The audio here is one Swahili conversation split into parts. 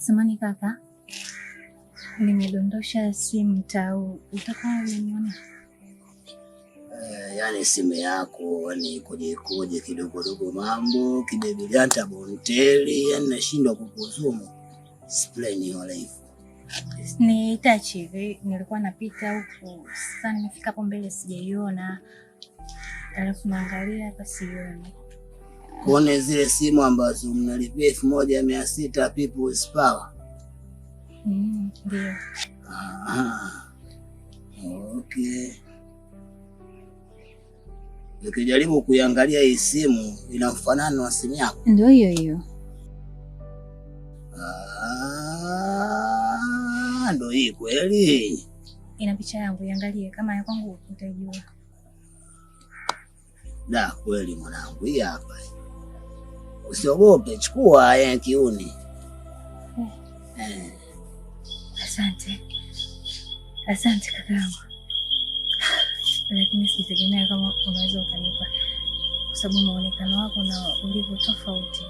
Samani kaka, nimedondosha simu tau, utakuwa unaniona? Yani simu yako ni koje kidogo mambo kidebilanta bonteli, yani nashindwa kukuzumu. Explain your life. Ni touch hivi, nilikuwa napita huku, sasa nimefika hapo mbele sijaiona. Alafu naangalia hapa sioni. Kuone zile simu ambazo mnalipia 1600 people's power. Ndio. Okay. Nikijaribu kuiangalia hii simu ina mfanano wa simu yako. Ndio hiyo. Ndio hii kweli. Ina picha yangu, iangalie kama ya kwangu utajua. Da, kweli mwanangu, hii hapa. Usiogope, chukua kiuni. Asante kakaangu. Lakini sitegemea kama unaweza ukanipa, kwa sababu muonekano wako na ulivyo tofauti.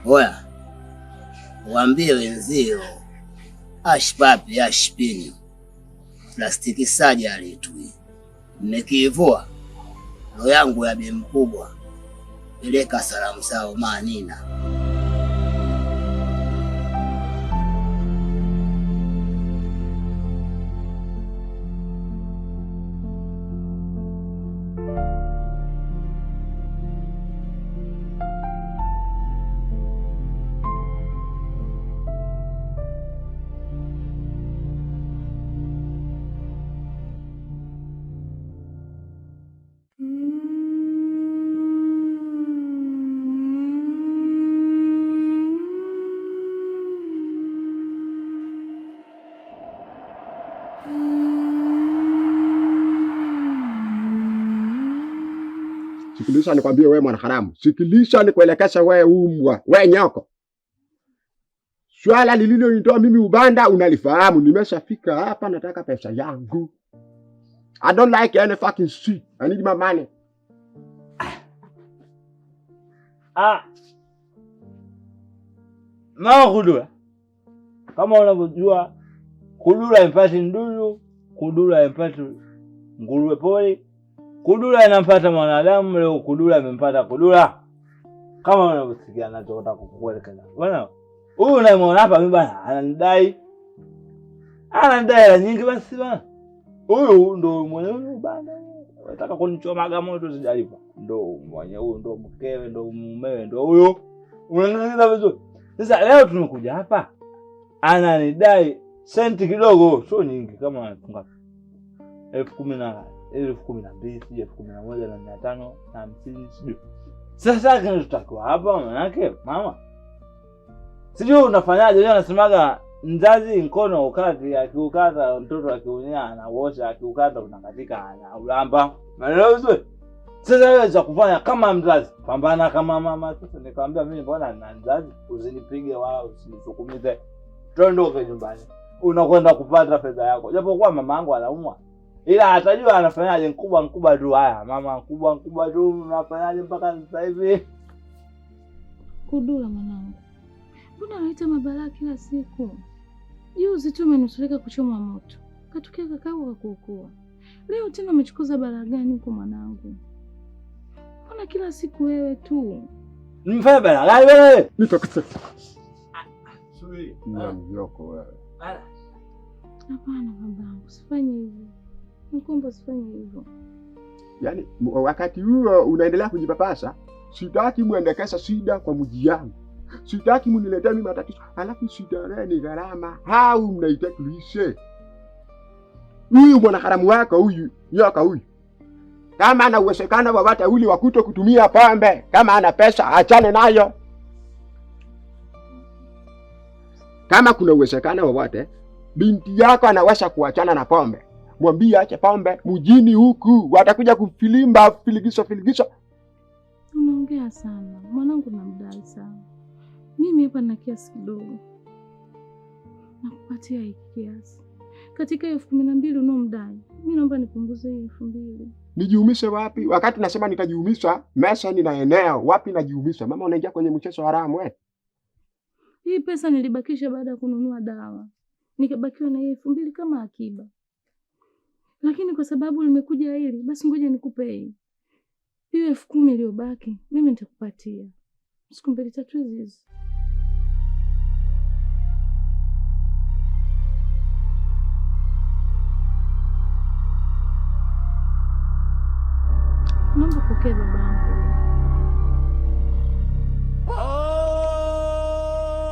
Oya, waambie wenzio ashpapi ashpini plastiki sajari tu. Nikivua roho yangu ya bi mkubwa, peleka salamu zao manina. Sikilisha nikwambie wewe mwana haramu. Sikilisha nikuelekesha wewe umbwa. Wewe nyoko. Swala lililonitoa mimi Ubanda unalifahamu. Nimeshafika hapa nataka pesa yangu. I don't like any fucking shit. I need my money. Kudura. Kama unavyojua kudura impati ndulu, kudura impati nguruwe pori. Kudura inampata mwanadamu, leo kudura imempata kudura. Kama unavyosikia nachotaka kukuelekeza. Bwana, huyu unayemwona hapa mimi bwana ananidai hela nyingi basi bwana. Huyu ndo mwenye Ubanda. Nataka kunichomaga moto sijalipa. Ndo mwenye huyu, ndo mkewe, ndo mumewe, ndo huyo. Unanielewa vizuri? Sasa leo tumekuja hapa. Ananidai senti kidogo, sio nyingi kama ngapi? 10,000 12,000 11,550 sijui. Sasa kinachotaka hapa manake mama. Sijui unafanyaje, leo anasemaga mzazi mkono ukati, akiukata mtoto akiunia anaosha, akiukata unakatika anaulamba. Maana vizuri. Sasa wewe za kufanya kama mzazi, pambana kama mama. Sasa nikamwambia mimi mbona na mzazi, usinipige wao, usinisukumize. Tuondoke nyumbani. Unakwenda kupata fedha yako. Japokuwa mama yangu anaumwa. Ila atajua anafanyaje, mkubwa tu. Haya mama, mkubwa tu unafanyaje mpaka sasa hivi? Kudura mwanangu, mbona unaita mabalaa kila siku? Juzi tu umenusurika kuchomwa moto, katokea kakao kakuokoa. Leo tena umechukuza balaa gani huko mwanangu? Mbona kila siku wewe tu? Nimefanya balaa gani wewe? Nitakuta. Suri. Yoko wewe. Hapana babangu, usifanye hivyo. Nakuomba usifanye hivyo. Yaani wakati huo unaendelea kujipapasa, sitaki muendekesha shida kwa mji yangu. Sitaki muniletee mimi matatizo. Alafu shida ni gharama. Hau mnaitaka lishe. Huyu mwana haramu wako huyu, nyoka huyu. Kama ana uwezekano wowote uli wa kutumia pombe, kama ana pesa achane nayo. Kama kuna uwezekano wowote, binti yako anaweza kuachana na pombe. Mwambie ache pombe, mjini huku watakuja kufilimba filigisho. Unaongea sana. Mwanangu namdai sana. Mimi hapa na kiasi kidogo. Nakupatia hiki kiasi. Katika 12,000 unomdai, mimi naomba nipunguze 2,000. Nijiumishe wapi? Wakati nasema nitajiumisha, mesa ni na eneo, wapi najiumisha? Mama unaingia kwenye mchezo haramu wewe. Hii pesa nilibakisha baada ya kununua dawa. Nikabakiwa na 2,000 kama akiba. Lakini kwa sababu limekuja hili, basi ngoja nikupe hii. Hiyo 10,000 iliyobaki, mimi nitakupatia. Siku 2-3 hizi. Naomba pokea babangu.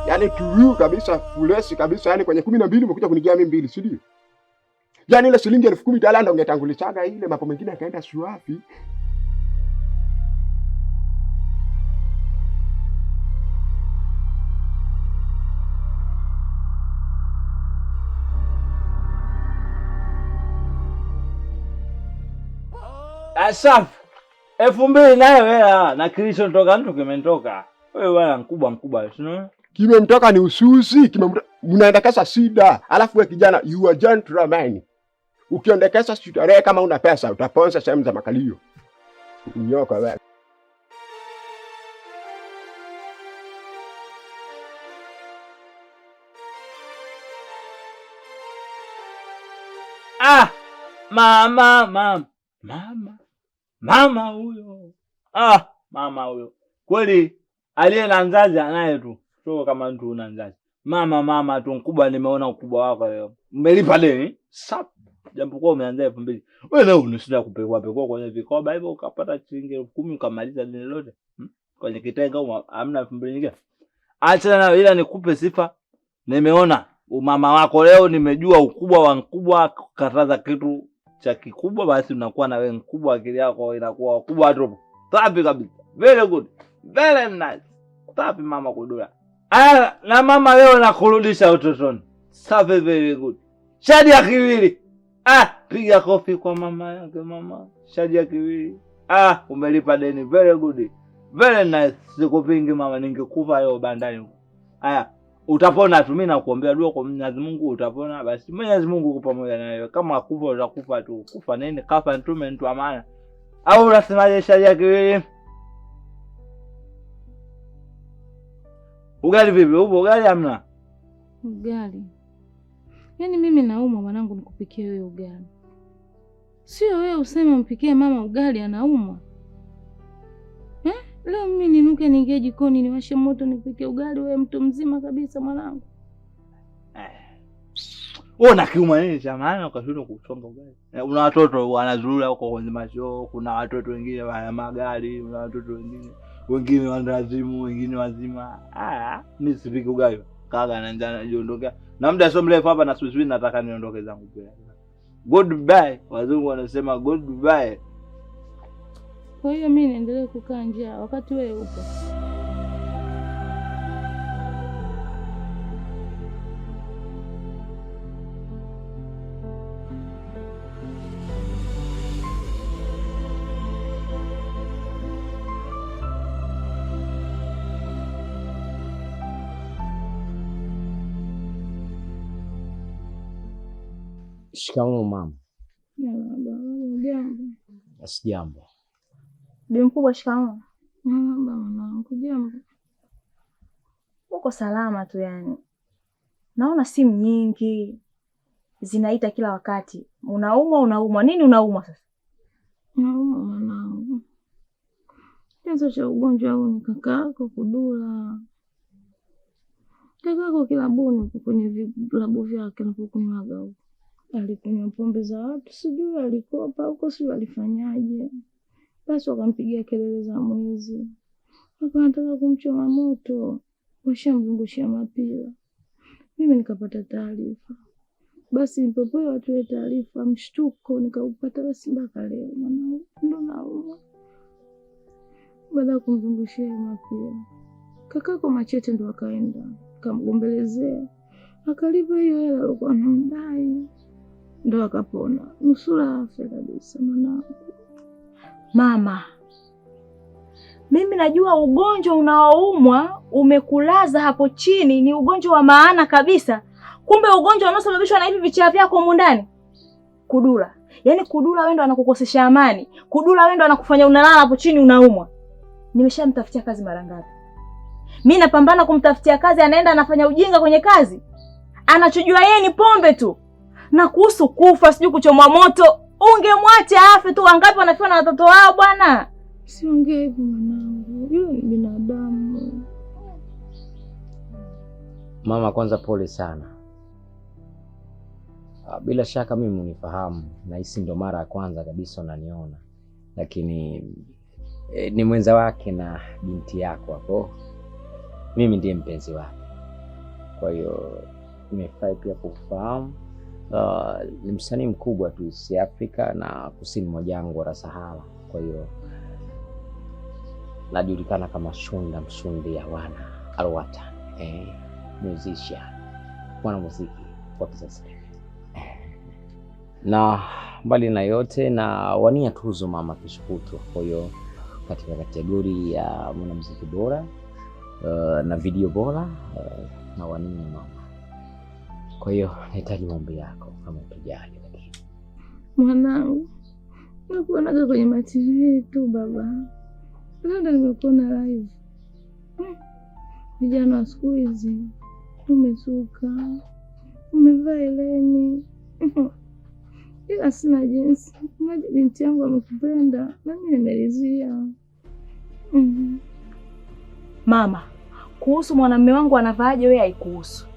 Yaani tuyu kabisa, fulesi kabisa, yaani kwenye 12 umekuja kunigia mimi 2, si ndio? Yaani ile shilingi 10,000 talanda ungetangulizaga ile mambo mengine akaenda swafi. Safi. 2,000 nayo wewe na kilichotoka mtu kimetoka. Wewe bwana mkubwa, unaona? Kimemtoka ni ususi, mnaendekeza shida. Alafu wewe kijana, you are gentleman. Ukiendekeza shida kama una pesa utaponza sehemu za makalio. Nyoka wewe. Mama huyo. Mama huyo. Kweli aliye na mzazi anaye tu. Sio kama mtu una mzazi. Mama tu mkubwa, nimeona ukubwa wako leo. Umelipa deni? Sap. Jambo kwa umeanza 2,000. Wewe leo unashinda kupekwa kwenye vikoba hivyo ukapata shilingi 10,000 ukamaliza deni lote. Kwenye kitenga hamna 2,000 nyingine. Acha na ila nikupe sifa. Nimeona umama wako leo, nimejua ukubwa wa mkubwa, kataza kitu cha kikubwa basi unakuwa na wewe mkubwa, akili yako inakuwa kubwa tu. Safi kabisa. Very good. Very nice. Safi mama Kudura. Na mama leo nakurudisha utotoni. Safi, very good. Shadi ya kiwili. Piga kofi kwa mama yake mama. Shadi ya kiwili. Umelipa deni. Very good. Very nice. Sikupingi mama, ningekufa leo bandani. Utapona tu, mimi nakuombea dua kwa Mwenyezi Mungu utapona. Basi Mwenyezi Mungu yuko pamoja na wewe. Kama kufa utakufa tu. Kufa nini? Kafa mtume mtu amana. Au unasemaje shadi ya kiwili? Ugali vipi? Upo ugali hamna? Ugali. Yaani mimi naumwa mwanangu nikupikie wewe ugali. Sio wewe useme mpikie mama ugali anaumwa. Leo mimi ninuke niingie jikoni niwashe moto nipike ugali, wewe mtu mzima kabisa mwanangu. Wewe unakiuma nini cha maana ukashindwa kuchonga ugali? Una watoto wanazurura huko kwenye masho, kuna watoto wengine wana magari, kuna watoto wengine wandazimu, wengine wazima. Mimi sipiki ugali. Kaga na njana jiondokea. Na muda sio mrefu hapa na Swiswi nataka niondoke zangu pia. Goodbye. Wazungu wanasema goodbye. Kwa hiyo mimi naendelea kukaa njaa wakati wewe upo. Shikamoo mama. Jambo. Asijambo. Bi mkubwa, shikamoo. Mwanangu, jambo. Uko salama tu yani? Naona simu nyingi zinaita kila wakati. Unaumwa. Nini unaumwa sasa? Naumwa mwanangu. Chanzo cha ugonjwa huu ni kakaako Kudura. Kakaako kilabuni kwenye vilabu vyake anapokunywaga huko. Alikunywa pombe za watu, sijui alikopa huko, sijui alifanyaje. Basi wakampigia kelele za mwizi. Wakataka kumchoma moto, washamzungushia mapira. Mimi nikapata taarifa. Basi mpopoe watu wa taarifa, mshtuko nikaupata, basi mpaka leo mwanangu ndo naumwa. Baada ya kumzungushia mapira, kakako Machete ndo akaenda, kamgombelezea. Akalipa hiyo hela alikuwa anamdai. Ndo akapona. Nusura afya kabisa mwanangu. Mama, mimi najua ugonjwa unaoumwa umekulaza hapo chini ni ugonjwa wa maana kabisa. Kumbe ugonjwa unaosababishwa na hivi vichaa vyako humu ndani. Kudura. Yaani Kudura wewe ndo anakukosesha amani. Kudura wewe ndo anakufanya unalala hapo chini unaumwa. Nimeshamtafutia kazi mara ngapi? Mimi napambana kumtafutia kazi, anaenda anafanya ujinga kwenye kazi. Anachojua yeye ni pombe tu. Na kuhusu kufa sijui kuchomwa moto, ungemwacha afe tu. Wangapi wanafiwa na watoto wao bwana? Siongee hivyo mwanangu. Yule ni binadamu. Mama, kwanza pole sana. Bila shaka mimi unifahamu, na hisi ndo mara ya kwanza kabisa unaniona. Lakini ni mwenza wake na binti yako hapo. Mimi ndiye mpenzi wake. Kwa hiyo nimefurahi pia kufahamu. Ni msanii mkubwa tu East Africa na kusini mwa jangwa la Sahara. Kwa hiyo najulikana kama Shunda Msundi ya wana Alwatan. Musician, mwana muziki wa kisasa. Na mbali na yote na wania tuzo mama kesho kutwa. Kwa hiyo katika kategori ya mwanamuziki bora na video bora na wania mama. Kwa hiyo nahitaji maombi yako kama utajali. Mwanangu, nakuonaga kwenye matv tu baba. Labda nimekuona live. Vijana wa siku hizi umesuka, umevaa eleni. Ila sina jinsi. Mmoja binti yangu amekupenda na mimi nimelizia. Mama, kuhusu mwanamume wangu anavaaje wewe haikuhusu.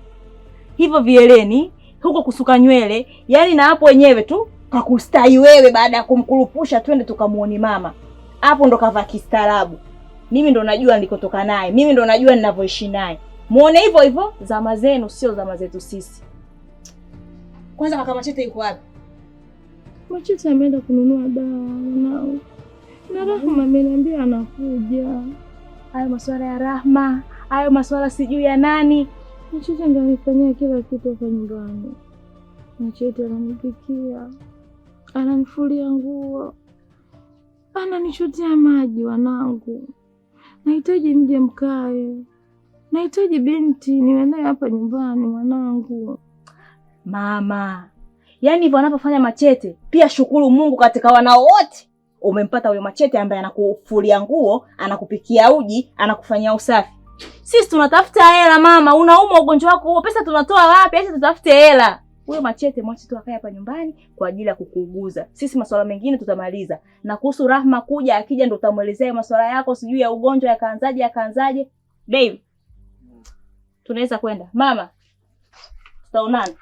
Hivyo vieleni, huko kusuka nywele, yani na hapo wenyewe tu kakustai wewe baada ya kumkurupusha twende tukamuone mama. Hapo ndo kavaa kistaarabu. Mimi ndo najua nilikotoka naye. Mimi ndo najua ninavyoishi naye. Muone hivyo hivyo, zama zenu sio zama zetu sisi. Kwanza kaka Machete yuko wapi? Machete ameenda kununua dawa nao. Na Rahma ameniambia anakuja. Hayo masuala ya Rahma, hayo masuala sijui ya nani. Machete ndiye anifanyia kila kitu hapa nyumbani. Machete ananipikia, ananifulia nguo, ananichotea maji wanangu. Nahitaji mje mkae. Nahitaji binti niwe naye hapa nyumbani mwanangu. Mama, yaani hivyo anapofanya Machete, pia shukuru Mungu katika wanao wote. Umempata huyo Machete ambaye anakufulia nguo, anakupikia uji, anakufanyia usafi. Sisi tunatafuta hela mama, unauma ugonjwa wako huo, pesa tunatoa wapi? Acha tutafute hela. Huyo Machete mwache tu akae hapa nyumbani kwa ajili ya kukuuguza. Sisi masuala mengine tutamaliza. Na kuhusu Rahma kuja, akija ndo utamuelezea masuala yako sijui ya ugonjwa yakaanzaje. Dave, tunaweza kwenda. Mama, tutaonana.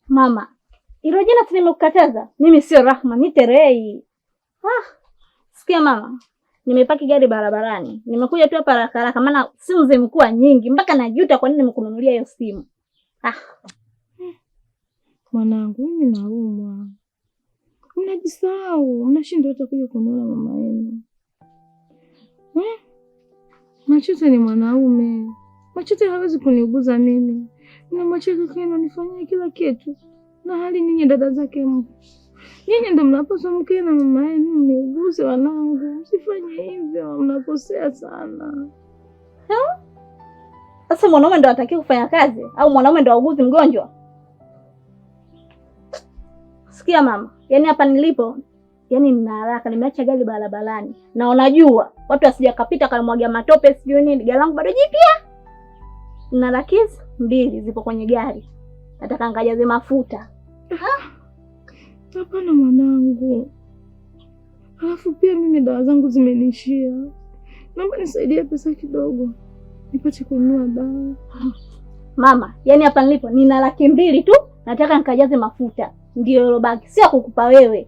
Mama, ilo jina nimekukataza. Mimi sio Rahma, ni Terei. Sikia mama, nimepaki gari barabarani. Nimekuja tu hapa haraka maana simu zimekuwa nyingi mpaka najuta kwa nini nimekununulia hiyo simu. Mwanangu, mimi naumwa. Mnajisahau, mnashindwa hata kuja kununua mama yenu. Machete ni mwanaume. Machete hawezi kuniuguza mimi. Na Machete kama anifanyia kila kitu. Na hali ninyi dada zake mpo. Ninyi ndio mnapaswa mkae na mama yenu mniuguze wanangu. Msifanye hivyo, mnakosea sana. Sasa mwanaume ndio anatakiwa kufanya kazi au mwanaume ndio auguzi mgonjwa? Sikia mama, yaani hapa nilipo Yaani nina haraka, nimeacha gari barabarani. Na unajua, watu wasija kapita kanamwagia matope sijui nini, gari langu bado jipya. Na laki 2 zipo kwenye gari. Nataka ngajaze mafuta. Hapana mwanangu. Alafu pia mimi dawa zangu zimenishia. Naomba nisaidie pesa kidogo nipate kununua dawa. Mama, yani hapa nilipo nina laki 2 tu, nataka nikajaze mafuta. Ndio hilo baki, sio kukupa wewe.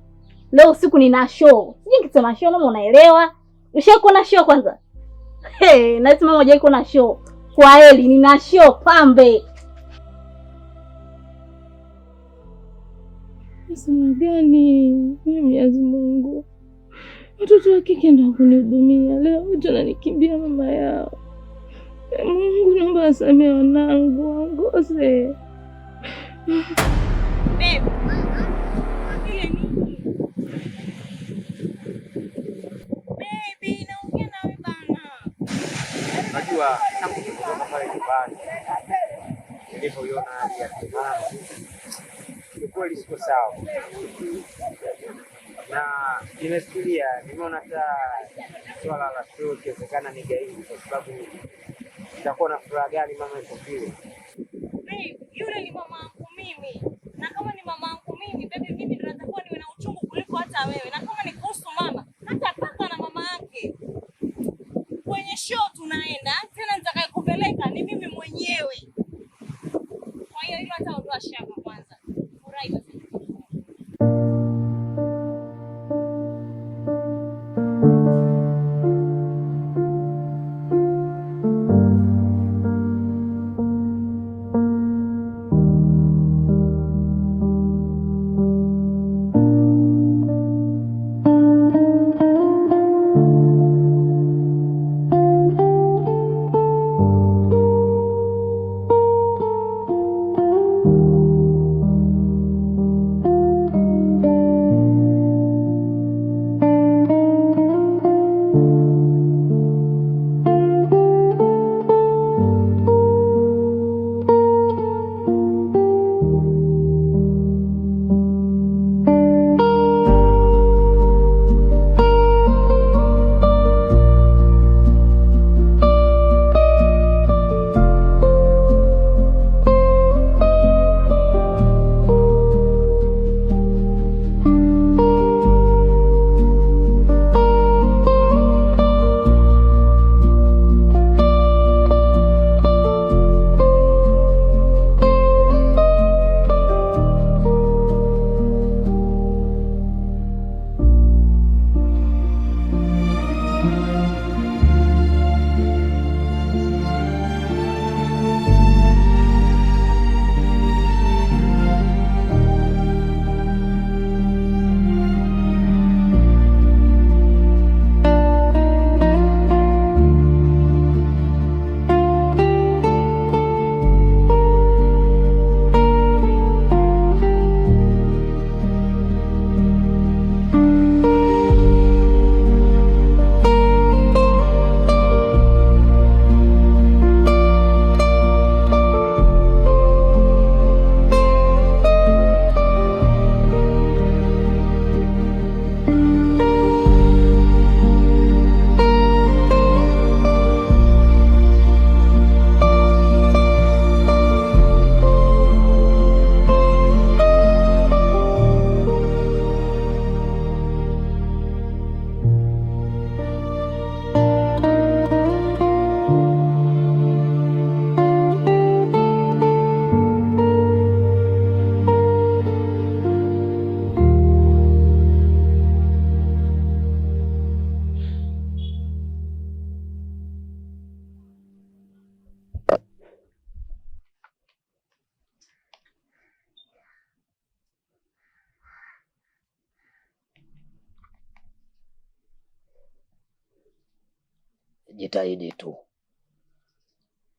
Leo usiku nina show. Sijui nikisema show mama unaelewa? Ushakuwa na show kwanza? Nasema mama hajaiko na show. Kwa heli nina show pambe. Nasema gani? Mwenyezi Mungu. Watoto wa kike ndio kunihudumia. Leo wote wananikimbia mama yao. Mungu naomba asamehe wanangu, waongoze. Babe. Baby, naongea nawe bana. Najua tangu kutoka pale nyumbani nilipoiona hali ya Kimani, kiukweli siko sawa, na nimefikiria, nimeona hata swala la show ikiwezekana ni gaidi, kwa sababu nitakuwa na furaha gani mama yuko vile. Babe, yule ni mama yangu mimi. Na kama ni mama yangu mimi, baby, mimi ndo natakuwa niwe na uchungu kuliko hata wewe. Na kama ni kuhusu mama, hata paka na mama yake. Kwenye show tunaenda, tena nitakayekupeleka ni mimi mwenyewe. Kwa hiyo hilo hata ondoa shaka kwanza. Furahi basi.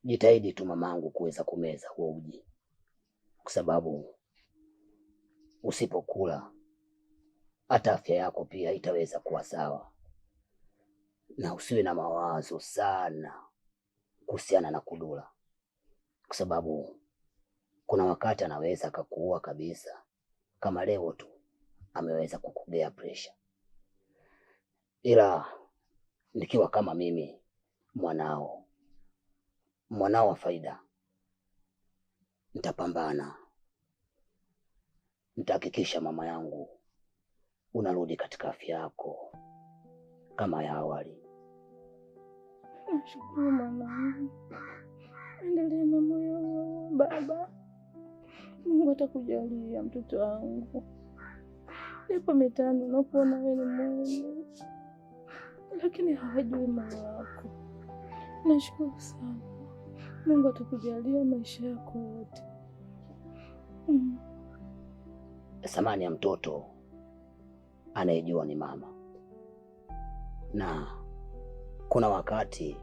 Jitahidi tu mamangu kuweza kumeza huo uji, kwa sababu usipokula hata afya yako pia itaweza kuwa sawa, na usiwe na mawazo sana kuhusiana na Kudula, kwa sababu kuna wakati anaweza akakuua kabisa, kama leo tu ameweza kukugea pressure. ila nikiwa kama mimi mwanao wa faida, nitapambana, nitahakikisha mama yangu unarudi katika afya yako kama ya awali. Nashukuru mwanangu, endelea na moyo baba. Mungu atakujalia mtoto wangu. Japo mitano unapoona wewe ni mume, lakini hawajui moyo wako. Nashukuru sana. Mungu atakujalia maisha yako yote. Thamani ya mtoto anayejua ni mama, na kuna wakati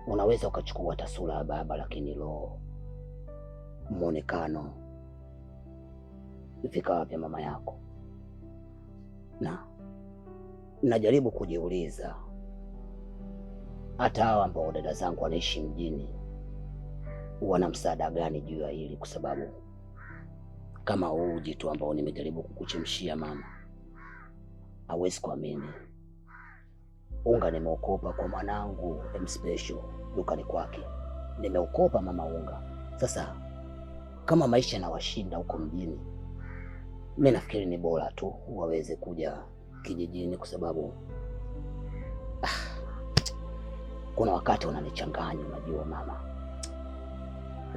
unaweza ukachukua taswira ya baba, lakini roho, muonekano vikawa vya mama yako. Na najaribu kujiuliza, hata hao ambao dada zangu wanaishi mjini wana msaada gani juu ya hili? Kwa sababu kama uji tu ambao nimejaribu kukuchemshia mama, hawezi kuamini. Unga nimeukopa kwa mwanangu M Special dukani kwake, nimeukopa mama unga. Sasa kama maisha yanawashinda huko mjini, mimi nafikiri ni bora tu waweze kuja kijijini, kwa sababu kuna wakati wananichanganya. Unajua mama,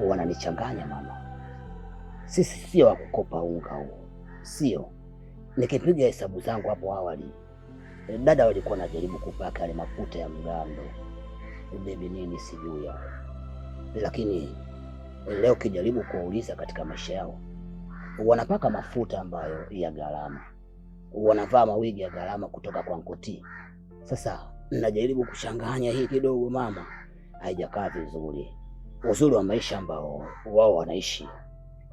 wananichanganya mama. Sisi sio wa kukopa unga huu, sio. Nikipiga hesabu zangu hapo awali, dada walikuwa najaribu kupaka yale mafuta ya mgando, baby nini sijui ya. Lakini leo kijaribu kuuliza katika maisha yao, wanapaka mafuta ambayo ya gharama, wanavaa mawigi ya gharama kutoka kwa Nkoti. Sasa najaribu kuchanganya hii kidogo mama, haijakaa vizuri. Uzuri wa maisha ambao wao wanaishi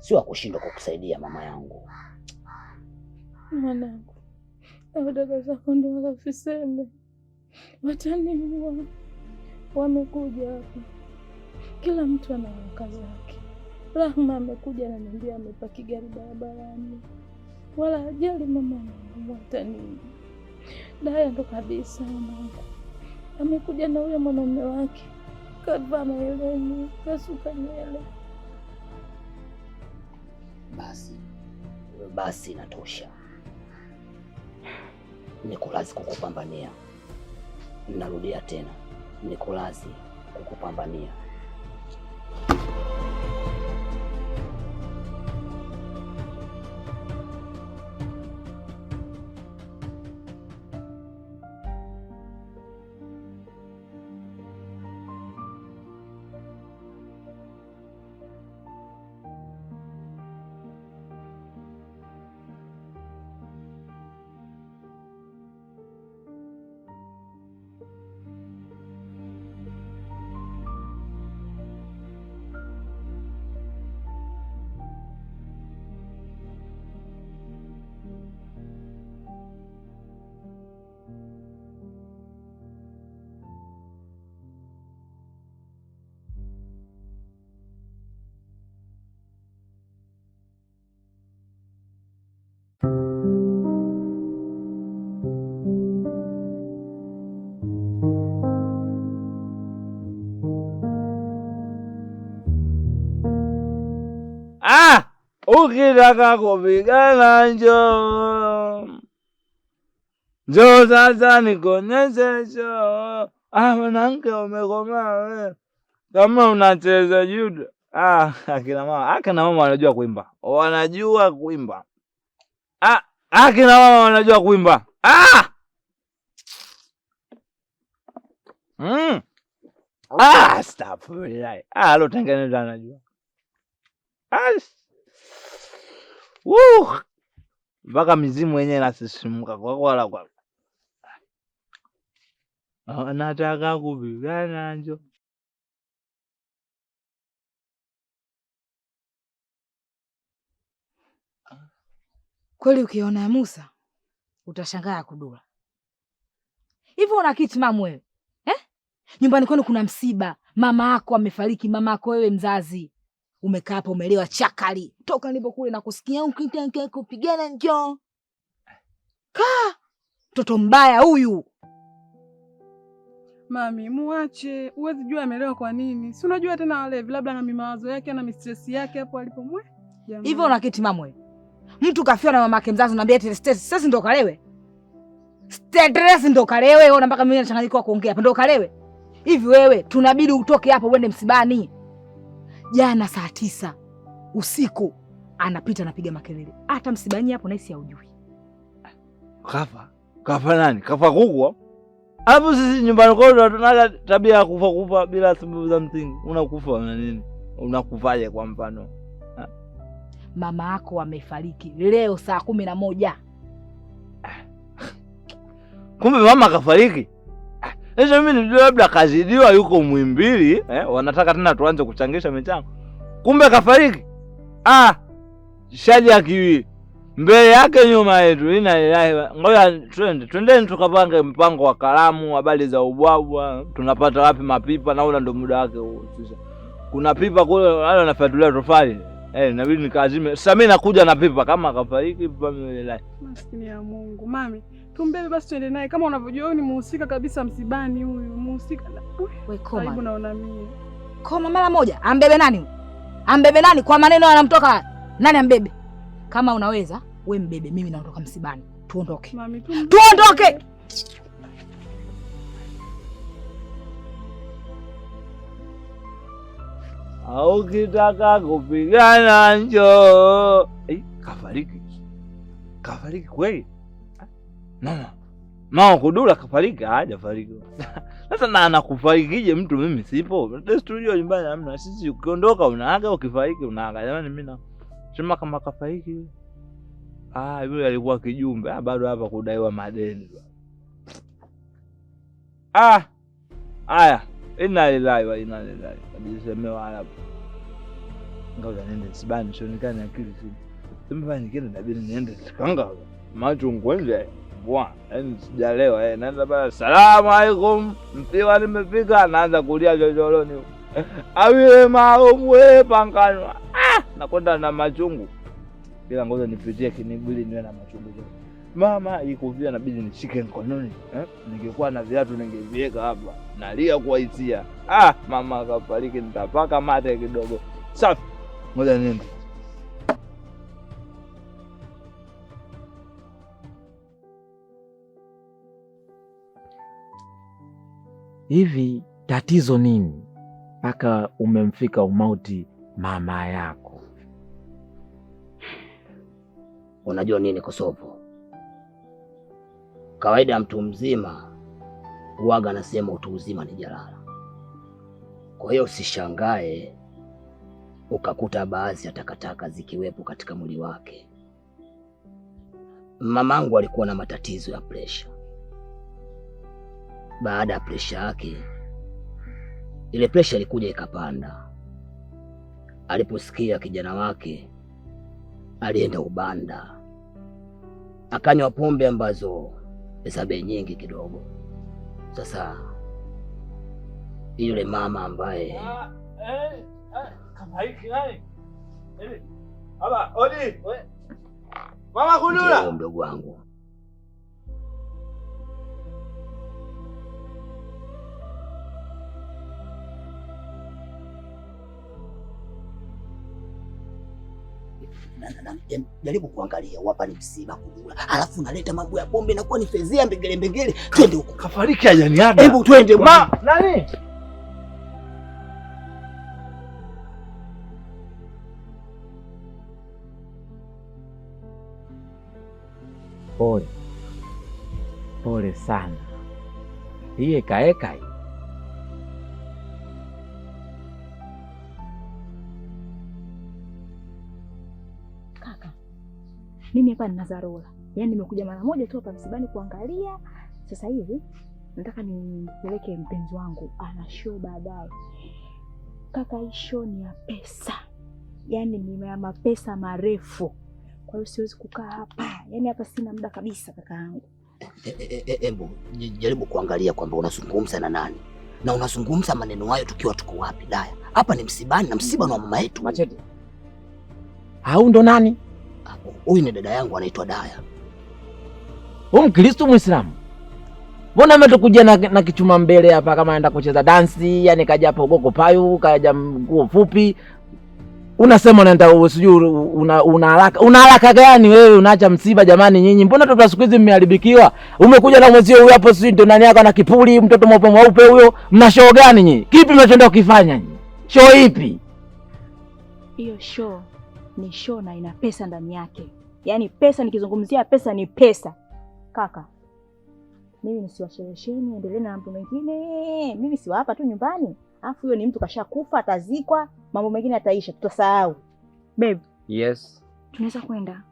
sio kushindwa kukusaidia mama yangu. Mwanangu, au dada zako ndio wakaseme wataniua. Wamekuja hapa, kila mtu ana kazi yake. Rahma amekuja ananiambia amepaki gari barabarani, wala hajali mama wataniua. Daya ndo kabisa mwanangu, amekuja na huyo mwanaume wake, kavaa maeleni, kasuka nywele. Basi inatosha. Nikulazi kukupambania. Narudia tena, nikulazi kukupambania. Ukitaka kupigana njoo, njoo sasa nikonyeshe show. Mwanamke umekomaa wewe, kama unacheza judo. Akina mama wanajua kuimba, wanajua kuimba. Akina mama wanajua kuimba. Astaghfirullah. Alotengeneza anajua. Mpaka mizimu wenyewe inasisimuka kwa wala kwa. Nataka kupigana njoo. Kweli ukiona ya Musa utashangaa kudula. Hivyo una kiti mamu wewe? Nyumbani kwenu kuna msiba, mama yako amefariki, mama yako wewe mzazi. Umekaa hapo umelewa chakali. Toka nilipo kule na kusikia ukitaka kupigana njoo. Mtoto mbaya huyu. Mami, muache. Huwezi jua amelewa kwa nini. Si unajua tena walevi, labda na mimawazo yake na mistress yake hapo alipomwe. Hivyo unakiti mama wewe. Mtu kafiwa na mamake mzazi unamwambia eti stress ndo kalewe. Stress ndo kalewe, wewe mpaka mimi nachanganyika kuongea hapa ndo kalewe. Hivi wewe tunabidi utoke hapo uende msibani. Jana saa 9 usiku anapita anapiga makelele. Hata msibani hapo naisi haujui. Kafa nani? Kafa kuku? Hapo sisi nyumbani kwetu tunaga tabia ya kufa bila sababu za msingi. Unakufa na nini? Unakufaje kwa mfano? Mama yako amefariki leo saa 11. Kumbe mama kafariki? Sasa mimi ndio labda kazidiwa yuko Muhimbili, wanataka tena tuanze kuchangisha michango. Kumbe kafariki? Shaji akiwi. Mbele yake nyuma yetu ngoja twendeni tukapange mpango wa kalamu, habari za ubwabwa, tunapata wapi mapipa, naona ndo muda wake huo sasa. Kuna pipa kule wale wanafatulia tofali. Inabidi nikazime. Sasa mimi nakuja na pipa kama kafariki pipa mimi. Maskini ya Mungu. Mami, tumbebe basi tuende naye kama unavyojua huyu ni muhusika kabisa msibani huyu. Muhusika. Wewe koma. Karibu naona mimi. Koma mara moja. Ambebe nani? Ambebe nani kwa maneno yanamtoka? Nani ambebe? Kama unaweza, we mbebe, mimi naondoka msibani. Tuondoke. Mami, tuondoke. Au kitaka kupigana njoo. Kafariki. Kafariki kweli? Mama Kudula kafariki? Hajafariki. Sasa na anakufarikije mtu mimi sipo? Studio nyumbani hamna. Sisi ukiondoka unaaga, ukifariki unaaga. Jamani mimi na sema kama kafariki. Yule alikuwa kijumbe, bado hapa kudaiwa madeni. Haya, inna lillahi wa inna ilaihi raji'un. Nisemewa hapa. Ngoja niende msibani sionekane akili sisi. Tumefanya nyingine inabidi niende sikanga. Macho ngwenje. Yaani sijalewa naenda bana, salamu alaikum, mpiwa nimefika, naanza kulia jojoloni. Awie maomwe panganwa. Nakwenda na machungu. Bila ngoja nipitie kinibili niwe na machungu. Mama ikuvia inabidi nishike mkononi. Ningekuwa na viatu ningeviweka hapa. Nalia kwa hisia. Mama akafariki, nitapaka mate kidogo. Safi. Ngoja niende. Hivi tatizo nini mpaka umemfika umauti mama yako? Unajua nini Kosovo? Kawaida mtu mzima huaga anasema utu uzima ni jalala. Kwa hiyo usishangae ukakuta baadhi ya takataka zikiwepo katika mwili wake. Mamangu alikuwa na matatizo ya presha. Baada ya presha yake, ile presha ilikuja ikapanda. Aliposikia kijana wake alienda ubanda, akanywa pombe ambazo pesa bei nyingi kidogo. Sasa yule mama ambaye kama hiki nani? Baba, odi. Mama Kudula. Ndio mdogo wangu. Jaribu kuangalia hapa ni msiba Kudula. Alafu naleta mambo ya pombe na kuwa ni fezea mbegele. Twende huko. Kafariki hajaniaga. Hebu twende bwana. Nani? Pole sana. Hii ekaeka hii. Kaka, mimi hapa nina dharura. Yaani nimekuja mara moja tu hapa msibani kuangalia. Sasa hivi nataka nimpeleke mpenzi wangu ana show baadaye. Kaka, hii show ni ya pesa. Yaani ni ya mapesa marefu. Kwa hiyo siwezi kukaa hapa. Yaani hapa sina muda kabisa kakaangu. Embo, jaribu kuangalia kwamba unazungumza na nani. Na unazungumza maneno hayo tukiwa tuko wapi Daya? Hapa ni msibani na msiba wa mama yetu. Machete. Hau ndo nani? Huyu ni dada yangu anaitwa Daya. Wewe Mkristo Muislamu? Mbona mmetukuja na kichuma mbele hapa kama anaenda kucheza dansi, yani kaja hapo goko payu, kaja nguo fupi. Unasema unaenda sijui una haraka. Una haraka gani wewe? Unaacha msiba jamani nyinyi. Mbona toto siku hizi mmeharibikiwa? Umekuja na mwezio huyu hapo sijui ndo nani yako na kipuli, mtoto mweupe huyo. Mna show gani nyinyi? Kipi mnatenda kukifanya nyinyi? Show ipi? Hiyo show ni show na ina pesa ndani yake. Yaani pesa, nikizungumzia pesa ni pesa. Kaka, mimi nisiwasherehesheni, endelee na mambo mengine. Mimi siwa hapa tu nyumbani. Alafu huyo ni mtu kashakufa, atazikwa, mambo mengine ataisha, tutasahau. Babe. Yes. Tunaweza kwenda.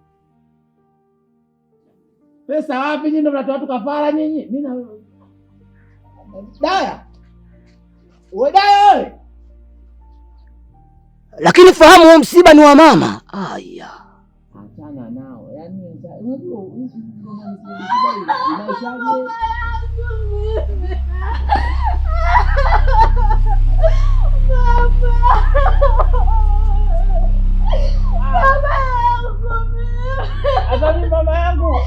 Pesa wapi nyinyi ndo mnatoa watu kafara nyinyi? Mimi na Daya. Wewe Daya wewe. Lakini fahamu msiba ni wa mama. Aya. Achana nao. Yaani unajua hizi maishaje? Mama yangu.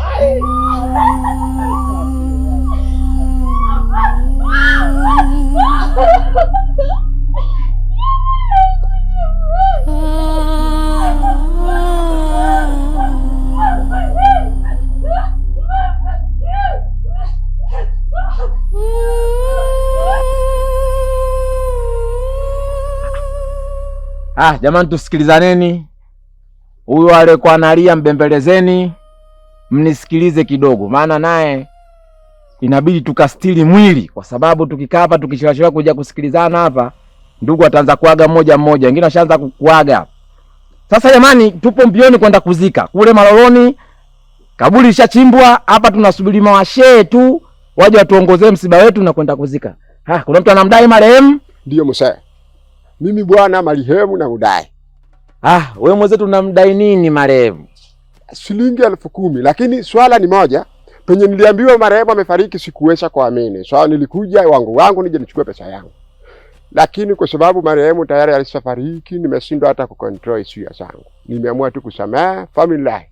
Jamani tusikilizaneni. Huyu alikuwa analia mbembelezeni. Mnisikilize kidogo, maana naye inabidi tukastiri mwili, kwa sababu tukikaa hapa tukishirashira kuja kusikilizana hapa, ndugu ataanza kuaga mmoja mmoja, wengine washaanza kuaga. Sasa jamani, tupo mbioni kwenda kuzika kule Maloloni, kaburi lishachimbwa. Hapa tunasubiri mawashehe tu waje watuongozee msiba wetu na kwenda kuzika. Kuna mtu anamdai marehemu? Ndio msee. Mimi bwana marehemu na udai. Wewe mwenzetu unamdai nini marehemu? Shilingi 10,000, lakini swala ni moja. Penye niliambiwa marehemu amefariki sikuweza kuamini. So nilikuja wangu nije nichukue pesa yangu. Lakini kwa sababu marehemu tayari alishafariki, nimeshindwa hata kucontrol hisia zangu. Nimeamua tu kusamehe family life.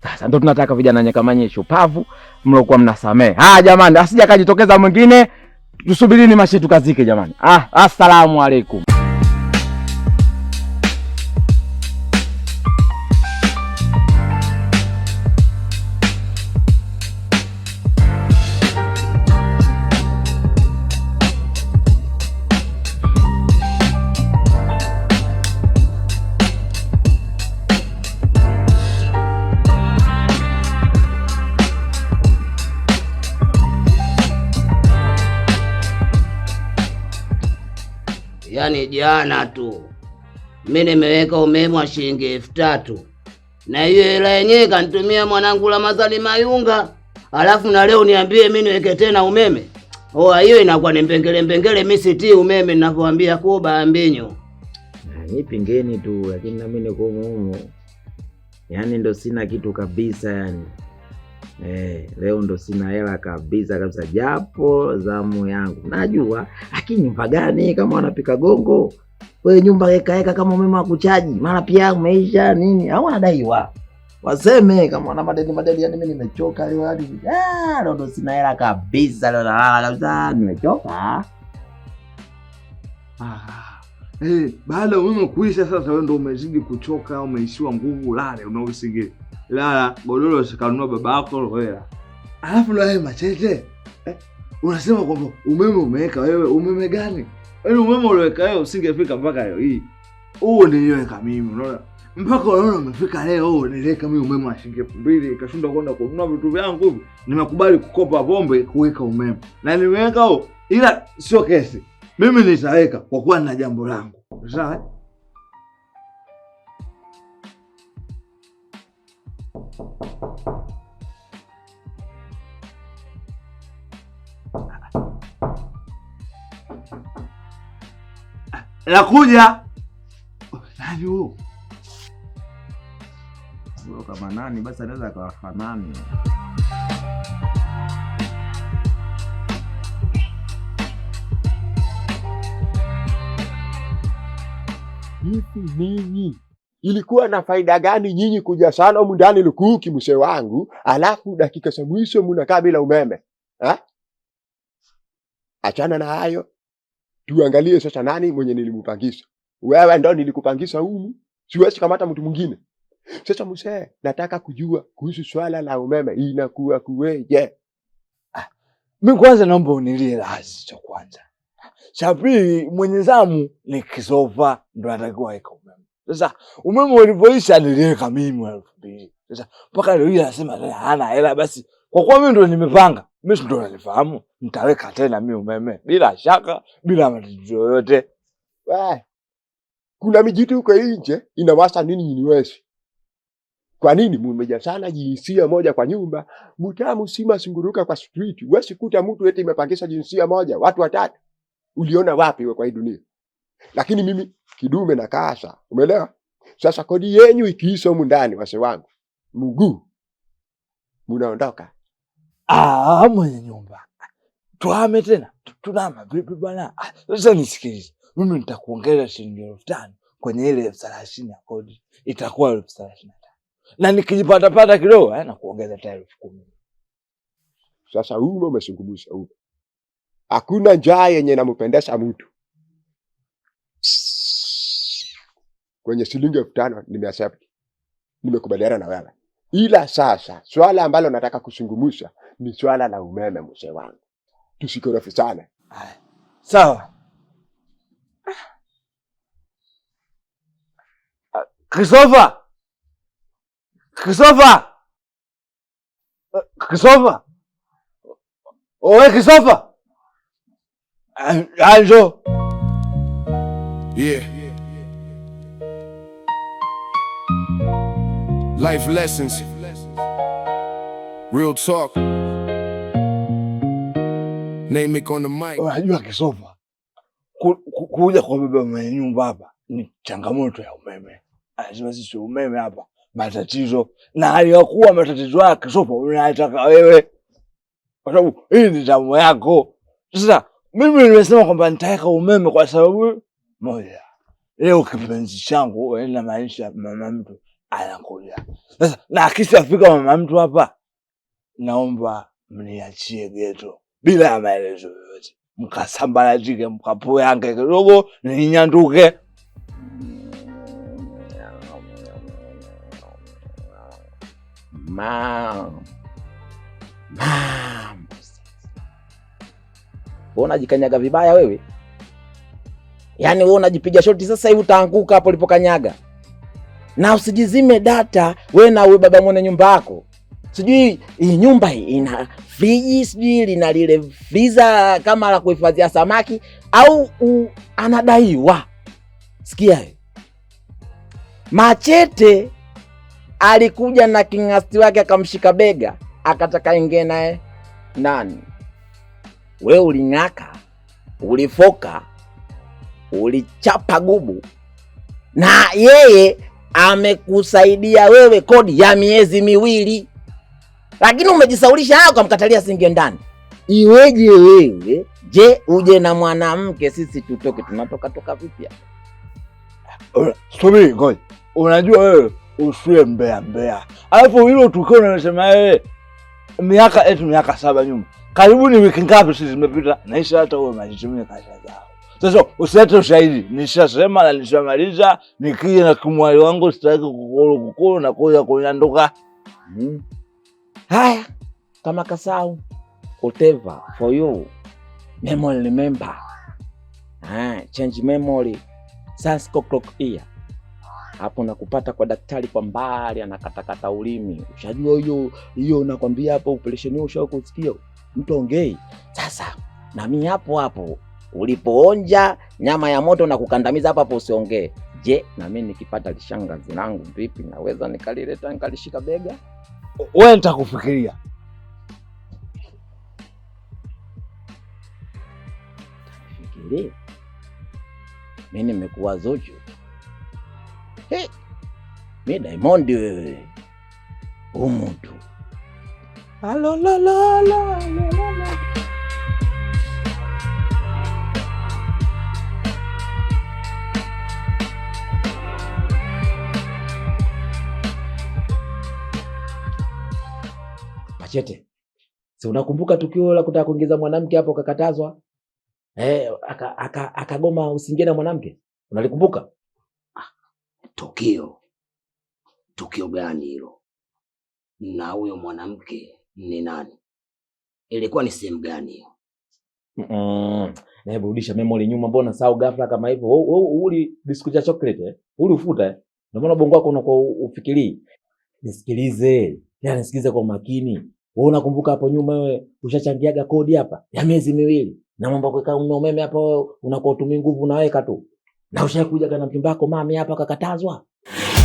Sasa ndio tunataka vijana nyekamanye shupavu mlokuwa mnasamehe. Jamani, asija kajitokeza mwingine, tusubirini mashe tukazike jamani. Assalamu alaikum. Yaani jana tu mimi nimeweka umeme wa shilingi 3,000. Na hiyo hela yenyewe kanitumia mwanangu Ramadhani Mayunga. Alafu na leo niambie mimi niweke tena umeme. Hiyo inakuwa ni mpengele mimi sitii umeme ninavyoambia kuba ambinyo. Ni pingeni tu, lakini na mimi niko humo. Yaani ndo sina kitu kabisa yani. Leo ndo sina hela kabisa japo zamu yangu. Najua, lakini nyumba gani kama wanapika gongo? Wewe nyumba eka kama umeme wa kuchaji, mara pia umeisha nini? Au wanadaiwa. Waseme kama wana madeni yani mimi nimechoka leo hadi. Leo ndo sina hela kabisa, leo nalala kabisa, nimechoka. Baada umeme kuisha sasa wewe ndo umezidi kuchoka, umeishiwa nguvu, lale unausige. Lala, godoro sikanunua baba yako wewe. Alafu na wewe machete. Unasema kwamba umeme umeweka wewe, umeme gani? Yaani umeme uliweka wewe usingefika mpaka leo hii. Niliweka mimi, unaona? Mpaka unaona umefika leo, niliweka mimi umeme wa shilingi 2,000, ikashinda kwenda kununua vitu vyangu hivi. Nimekubali kukopa pombe kuweka umeme. Na nimeweka ila sio kesi. Mimi nitaweka kwa kuwa na jambo langu. Sawa? Nakuja. Nani huyo? Kama nani basi anaweza akafanana. Hivi nini? Ilikuwa na faida gani nyinyi kuja sana humu ndani lukuki mse wangu, alafu dakika za mwisho mnakaa bila umeme? achana na hayo. Tuangalie sasa nani mwenye nilimpangisha. Wewe ndo nilikupangisha humu. Siwezi kamata mtu mwingine. Sasa mzee, nataka kujua kuhusu swala la umeme inakuwa kuweje? Mimi kwanza naomba unilie lazi cha kwanza. Cha pili, mwenye zamu ni Kisofa ndo atakuwa aika umeme. Sasa umeme ulipoisha niliweka mimi 2000. Sasa mpaka leo hii anasema hana hela, basi kwa kuwa mimi ndo nimepanga, mimi ndo nalifahamu, nitaweka tena mimi umeme bila shaka, bila matatizo yoyote. Kuna mijitu huko nje inawasa nini niwezi? Kwa nini mmejazana jinsia moja kwa nyumba? Mtamu sima sunguruka kwa street. Wewe kuta mtu eti imepangisha jinsia moja, watu watatu. Uliona wapi wewe kwa hii dunia? Lakini mimi kidume na kasha. Umeelewa? Sasa kodi yenyu ikiisha humu ndani wase wangu. Mguu. Munaondoka. Mwenye nyumba. Tuhame tena. Tunama vipi bwana? Sasa nisikilize. Mimi nitakuongeza shilingi 5,000 kwenye ile 30 ya kodi. Itakuwa 35,000. Na nikijipata kidogo na kuongeza tayari 10,000. Sasa humo umesungubusha humo. Hakuna njaa yenye nampendesha mtu. Kwenye shilingi 5,000 nimeaccept. Nimekubaliana na wewe. Ila sasa swala ambalo nataka kusungumusha ni swala la umeme mzee wangu. Tusikorofi sana. Sawa. Kisofa. Owe Kisofa. Anjo. Yeah. Life lessons. Real talk. Name it on the mic. Unajua Kisofa, kuja kwa baba mwenye nyumba hapa ni changamoto ya umeme. Lazima sisi umeme hapa matatizo, na hali ya kuwa matatizo yake Kisofa unataka wewe, kwa sababu hii ni damu yako. Sasa mimi nimesema kwamba nitaweka umeme kwa sababu moja, leo kipenzi changu na maisha mama mtu anakuja. Sasa na akishafika mama mtu hapa, naomba mniachie geto bila ya maelezo yoyote, mkasambaratike, mkapoyange kidogo ninyanduke. Mbona jikanyaga vibaya wewe? Yaani wewe unajipiga shoti sasa hivi utaanguka hapo ulipokanyaga. Na usijizime data wewe na wewe baba mwenye nyumba yako. Sijui hii nyumba ina friji, sijui lina lile freezer kama la kuhifadhia samaki au anadaiwa. Sikia. Machete alikuja na kingasti wake akamshika bega, akataka ingie naye nani? Wewe uling'aka, ulifoka, ulichapa gubu. Na yeye amekusaidia wewe kodi ya miezi 2. Lakini umejisaulisha hapo kumkatalia singe ndani. Iweje wewe? Je, uje na mwanamke sisi tutoke, tunatoka vipi hapa? Subiri ngoja. Unajua wewe usiwe mbea. Alafu hilo tukio unasema wewe miaka 7 nyuma. Karibuni wiki ngapi sisi zimepita? Naisha hata wewe majitumie kasha zao. Sasa usilete ushahidi. Nishasema na nishamaliza, nikija na kumwali wangu sitaki kukuru na kuja kunyanduka. Haya, kama kasau whatever for you. Memory remember. Change memory. Sans clock here. Hapo nakupata kwa daktari kwa mbali anakatakata ulimi. Ushajua hiyo nakwambia hapo operation hiyo ushao kusikia. Mtu ongei. Sasa na mimi hapo ulipoonja nyama ya moto na kukandamiza hapo usiongee. Je, na mimi nikipata lishangazi langu vipi naweza nikalileta nikalishika bega? Wewe nitakufikiria. Fikiria. Mimi nimekuwa Zuchu. Mimi Diamond wewe. Umutu. La. Machete. Si unakumbuka tukio la kutaka kuingiza mwanamke hapo kakatazwa? Akagoma usiingie na mwanamke. Unalikumbuka? Tukio gani hilo? Na huyo mwanamke ni nani? Ilikuwa ni sehemu gani hiyo? Na hebu rudisha memory nyuma, mbona sao ghafla kama hivyo? Uli biskuti ya chocolate uli ufuta Ndio maana bongo wako unakuwa ufikirii. Nisikilize. Yaani nisikilize kwa makini. Wewe unakumbuka hapo nyuma wewe ushachangiaga kodi hapa ya miezi 2. Na mambo kuweka umeme hapa unakuwa utumii nguvu unaweka tu. Na ushakuja kana mchumba wako mami hapa kakatazwa.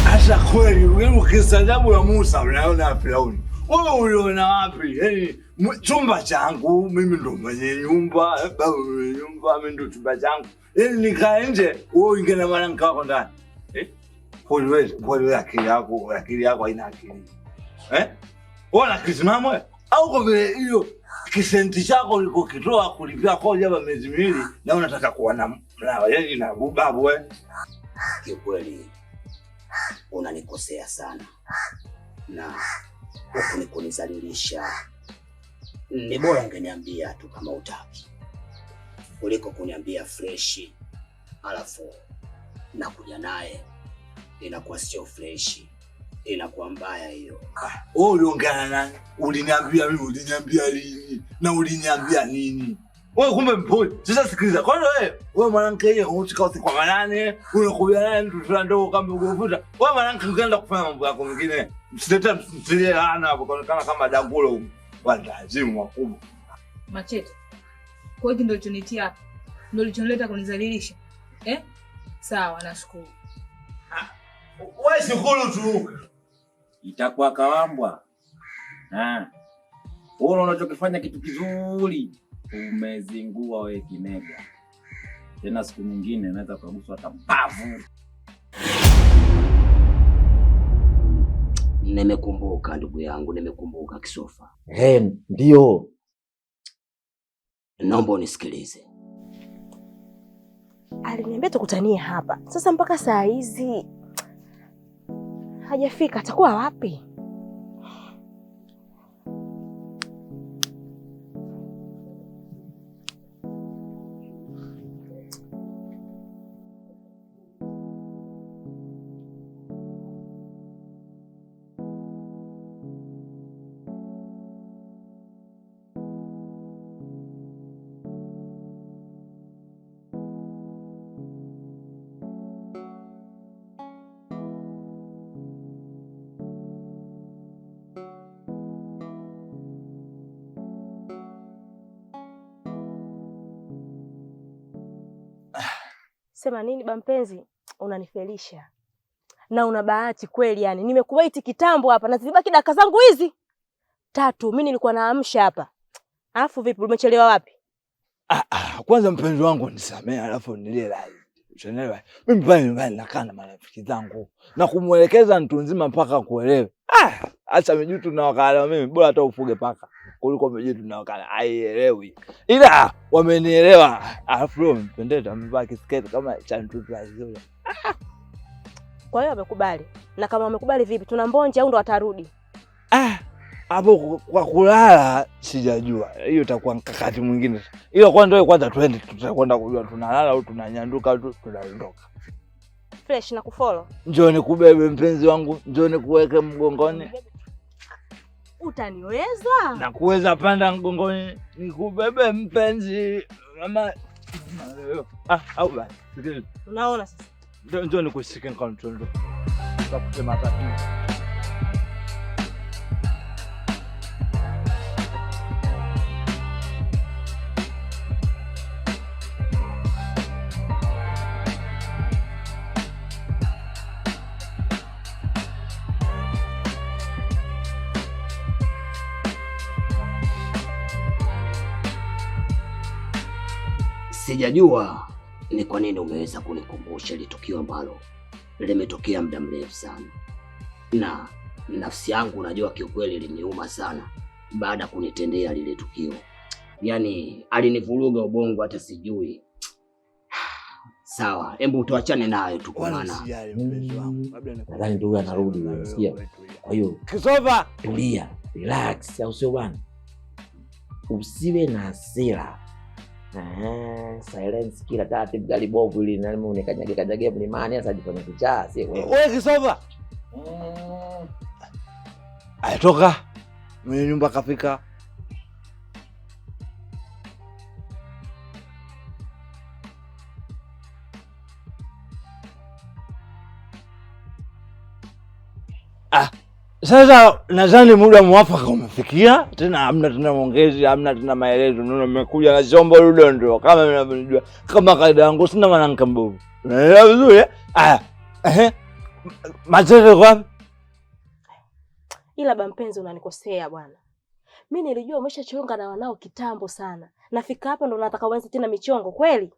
Asa kweli wewe ukisajabu ya Musa unaona Firauni. Wewe uliona wapi? Chumba changu mimi ndo mwenye nyumba, mimi ndo chumba changu. Nikae nje, wewe ingia na mwanamke wako ndani. Wewe akili yako haina akili. Wala kisimamo au kwa vile hiyo kisenti chako ulikokitoa kulipia kodi hapa miezi 2 na unataka kuwa na yaani na babu Kiukweli unanikosea sana. Na huku ni kunizalilisha. Ni bora ungeniambia tu kama utaki, kuliko kuniambia freshi alafu nakuja naye inakuwa sio freshi, inakuwa mbaya hiyo. Wewe uliongea nani? Uliniambia mimi, uliniambia lini? Na uliniambia nini? Wewe kumbe mpole. Sasa sikiliza, kwani wewe mwanamke yeye unachika usiku kwa manane, unakuja naye mtu fulani ndio kama ugovuta. Wewe mwanamke ukaenda kufanya mambo yako mengine. Msilete msilie ana hapo kama dangulo walazimu wakubwa. Machete. Kwa hiyo ndio ulichonitia hapa. Ndio ulichonileta kunizalilisha. Sawa, nashukuru. Wewe shukuru tu. Itakuwa kawambwa. Wewe unachokifanya kitu kizuri. Umezingua wewe kinega. Tena siku nyingine naweza kuguswa hata mbavu. Nimekumbuka ndugu yangu, nimekumbuka Kisofa. Ndio. Naomba unisikilize. Aliniambia tukutanie hapa. Sasa mpaka saa hizi hajafika, atakuwa wapi? Sema nini bampenzi? Unanifelisha. Na una bahati kweli yani. Nimekuwaiti kitambo hapa na zibaki dakika zangu hizi 3. Mimi nilikuwa naamsha hapa. Alafu vipi umechelewa wapi? Kwanza mpenzi wangu nisamee, alafu nilie live. Unaelewa? Mimi pale nakaa na marafiki zangu na kumuelekeza mtu nzima mpaka kuelewe. Acha mijitu na wakala mimi bora hata ufuge paka kuliko mijitu na wakala haielewi. Ila wamenielewa. Alafu leo mpendeza amevaa kisketi kama cha mtoto azuri. Kwa hiyo wamekubali. Na kama wamekubali vipi? Tuna mbonje au ndo watarudi? Hapo kwa kulala sijajua. Hiyo itakuwa mkakati mwingine. Ila kwanza twende tutakwenda kujua tunalala au tunanyanduka au tunaondoka. Fresh na kufollow. Njoo nikubebe mpenzi wangu, njoo nikuweke mgongoni. Utaniweza? Na kuweza panda mgongoni nikubebe mpenzi. Mama au basi. Unaona sasa? Njoo nikushike control. Tupate matatizo. Sijajua ni kwa nini umeweza kunikumbusha ile tukio ambalo limetokea muda mrefu sana. Na nafsi yangu najua kiukweli iliniuma sana baada kunitendea lile tukio. Yaani alinivuruga ubongo hata sijui. Sawa, hebu tuachane nayo tu kwa maana. Nadhani ndio anarudi unasikia. Kwa hiyo Kisofa, tulia, relax, au sio bwana? Usiwe na hasira. Silence kila taratibu gari bovu ili na mimi unikanyage mlimani sasa jifanye kichaa si wewe. Wewe Kisova. Ayatoka. Mwenye nyumba kafika. Sasa nadhani muda mwafaka umefikia. Tena hamna tena maongezi, hamna tena maelezo. Naona nimekuja na chombo ludondo kama mnavyojua. Kama kaida yangu sina mwanamke mbovu. Unaelewa vizuri? Matete kwa? Ila bampenzi unanikosea bwana. Mimi nilijua umeshachonga na wanao kitambo sana. Nafika hapa ndo nataka uanze tena michongo kweli?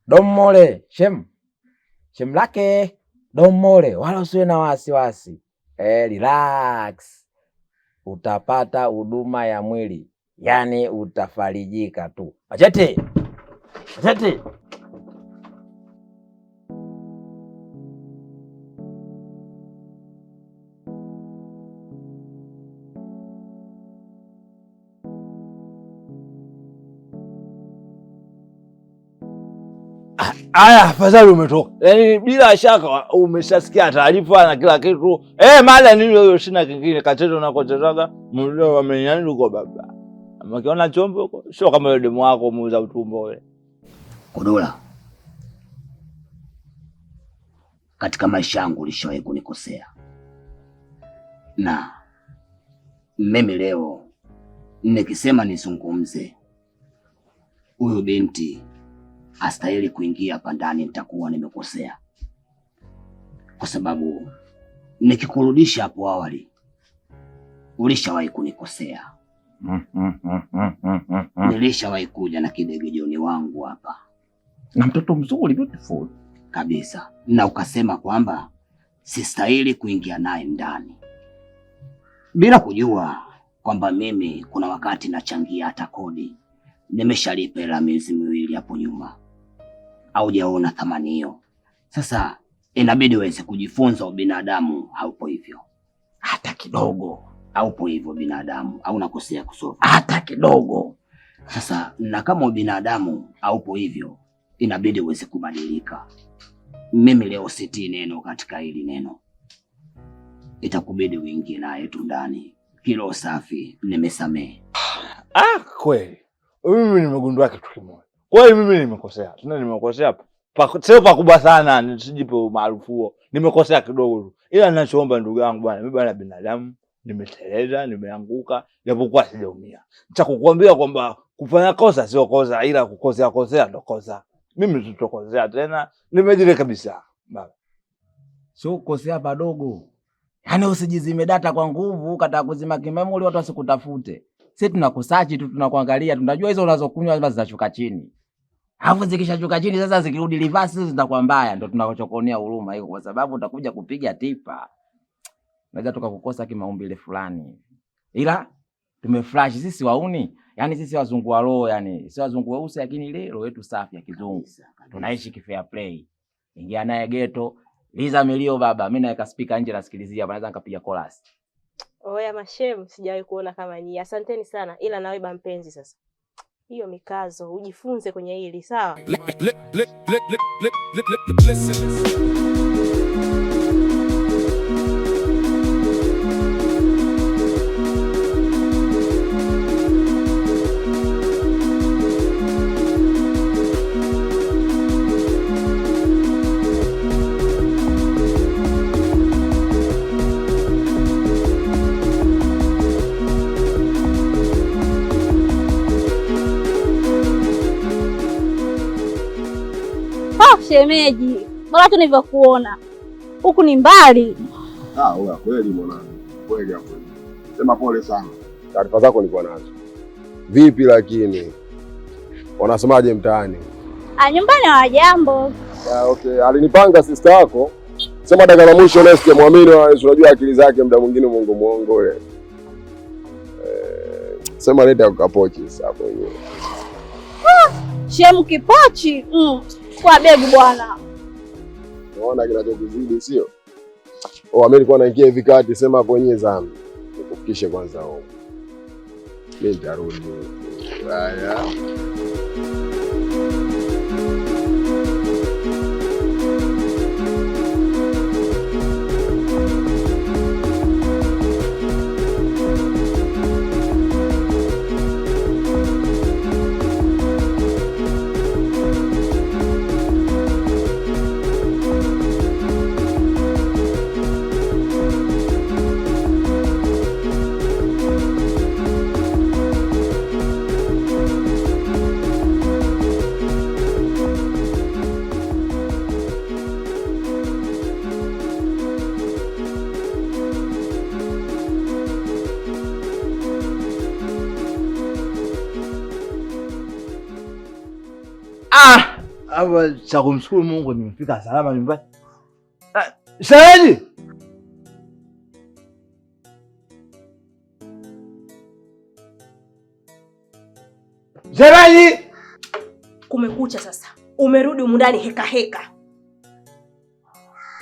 Domole, shem lake. Domole, wala usiwe na wasiwasi. Relax. Utapata huduma ya mwili. Yaani utafarijika tu. Machete. Aya, afadhali umetoka. Yaani bila shaka umeshasikia taarifa na kila kitu. Mada nilo hiyo sina kingine kateto na kotezaga mlio wamenyani uko baba. Amakiona chombo huko sio kama yule demu wako muuza utumbo wewe. Kudula. Katika maisha yangu ulishawahi kunikosea. Na mimi leo nikisema nizungumze huyu binti astahili kuingia hapa ndani nitakuwa nimekosea. Kwa sababu nikikurudisha hapo awali ulishawahi kunikosea. Nilishawahi kuja na kidegejoni wangu hapa. Na mtoto mzuri beautiful kabisa. Na ukasema kwamba sistahili kuingia naye ndani. Bila kujua kwamba mimi kuna wakati nachangia hata kodi. Nimeshalipa hela miezi miwili hapo nyuma. Haujaona thamani hiyo. Sasa inabidi uweze kujifunza ubinadamu haupo hivyo. Hata kidogo. Haupo hivyo binadamu. Au nakosea kusoma. Hata kidogo. Sasa na kama ubinadamu haupo hivyo, inabidi uweze kubadilika. Mimi leo sitii neno katika hili neno. Itakubidi uingie naye tu ndani. Kilo safi nimesamehe. Kweli. Mimi nimegundua kitu kimoja. Kweli mimi nimekosea. Tena nimekosea sio pakubwa sana, nisijipe umaarufu huo. Nimekosea kidogo tu. Ila ninachoomba ndugu yangu bwana, mimi bwana binadamu, nimeteleza, nimeanguka, japokuwa sijaumia. Cha kukuambia kwamba kufanya kosa sio kosa, ila kukosea ndo kosa. Mimi sitokosea tena, nimejirekebisha baba. Sio kukosea padogo. Yaani usijizime data kwa nguvu, kata kuzima kimemuli watu wasikutafute. Sisi tunakusachi tu, tunakuangalia, tunajua hizo unazokunywa lazima zitashuka chini. Alafu zikishachuka chini sasa zikirudi reverse zitakuwa mbaya, ndio tunachokonea huruma hiyo kwa sababu utakuja kupiga tipa. Naweza tukakukosa kimaumbile fulani. Ila tumeflash sisi wauni, yani sisi wazungu wa roho, yani si wazungu weusi lakini ile roho yetu safi ya kizungu. Tunaishi kifair play. Ingia naye ghetto, liza milio baba, mimi naweka speaker nje nasikilizia, naweza nikapiga chorus. Oya mashem, sijawahi kuona kama nyinyi. Asanteni sana. Ila nawe bampenzi sasa. Hiyo mikazo ujifunze kwenye hili, sawa? Shemeji, bora tu nilivyokuona. Huku ni mbali. Wewe kweli mwanangu. Kweli hapo. Sema pole sana. Taarifa zako nilikuwa nazo. Vipi lakini? Wanasemaje mtaani? Nyumbani hawajambo. Okay, alinipanga sister yako. Sema dakika la mwisho leo sijamwamini, unajua akili zake muda mwingine muongo yule. Sema leta ukapochi hapo hiyo. Shemu kipochi. Kwa begi bwana. Unaona kinachokuzidi sio? Mimi nilikuwa naingia hivi kati, sema hapo wenyewe zambi. Nikufikishe kwanza huko. Mimi nitarudi. Haya. Hapa cha kumshukuru Mungu nimefika salama nyumbani. Shemeji! Shemeji! Kumekucha sasa. Umerudi humu ndani heka heka.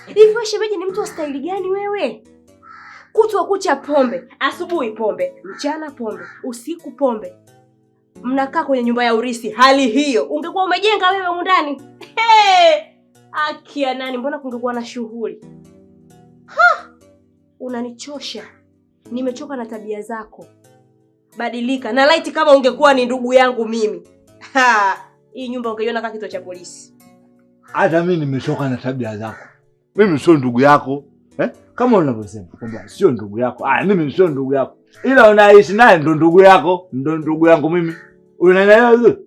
Hivi wewe shemeji ni mtu wa staili gani wewe? Kutwa kucha pombe, asubuhi pombe, mchana pombe, usiku pombe. Mnakaa kwenye nyumba ya urisi. Hali hiyo ungekuwa umejenga wewe humu ndani. Akia nani, mbona kungekuwa na shughuli? Unanichosha. Nimechoka na tabia zako. Badilika. Na laiti kama ungekuwa ni ndugu yangu mimi. Hii nyumba ungeiona kama kituo cha polisi. Hata mimi nimechoka na tabia zako. Mimi sio ndugu yako. Kama unavyosema kwamba sio ndugu yako. Mimi sio ndugu yako. Ila unaishi naye ndo ndugu yako, ndo ndugu yangu mimi. Unanielewa vizuri?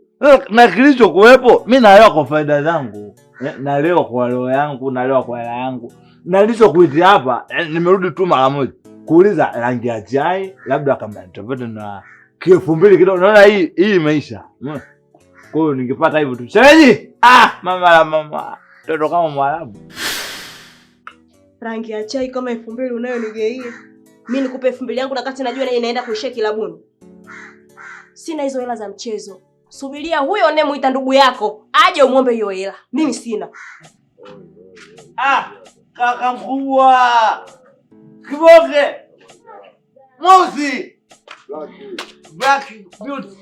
Na kilicho kuwepo, mimi naelewa kwa faida zangu. Naelewa kwa roho yangu, naelewa kwa hela yangu. Na nilichokuitia hapa, nimerudi tu mara moja. Kuuliza rangi ya chai, labda kama nitapata na 2000 kidogo. Unaona hii imeisha. Kwa hiyo ningepata hivyo tu. Shemeji! Mama. Toto kama Mwarabu. Rangi ya chai kama 2000 unayonigeia. Mimi nikupe 2000 yangu na kati najua inaenda kuishia kilabuni. Sina hizo hela za mchezo. Subiria huyo unemuita ndugu yako aje umuombe hiyo hela. Mimi sina. Kaka mkubwa. Kiboke. Mosi. Black beauty.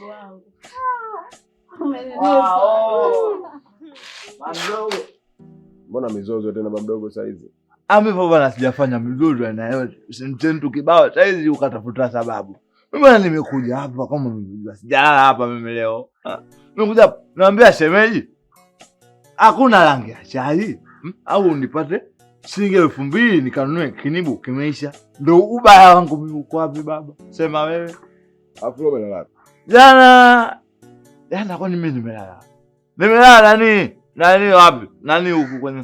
Mamdogo. Mbona mizozo tena mamdogo saizi? Amipo bwana sijafanya mizozo na yote. Mtentu kibao saizi ukatafuta sababu. Mimi nimekuja hapa kama mnajua. Sijalala hapa mimi leo. Nimekuja naambia shemeji. Hakuna rangi ya chai. Au nipate shilingi 2000 nikanunue kinibu kimeisha. Ndio ubaya wangu mimi uko wapi baba? Sema wewe. Afu umelala. Jana kwani mimi nimelala. Nimelala nani wapi? Nani huku kwenye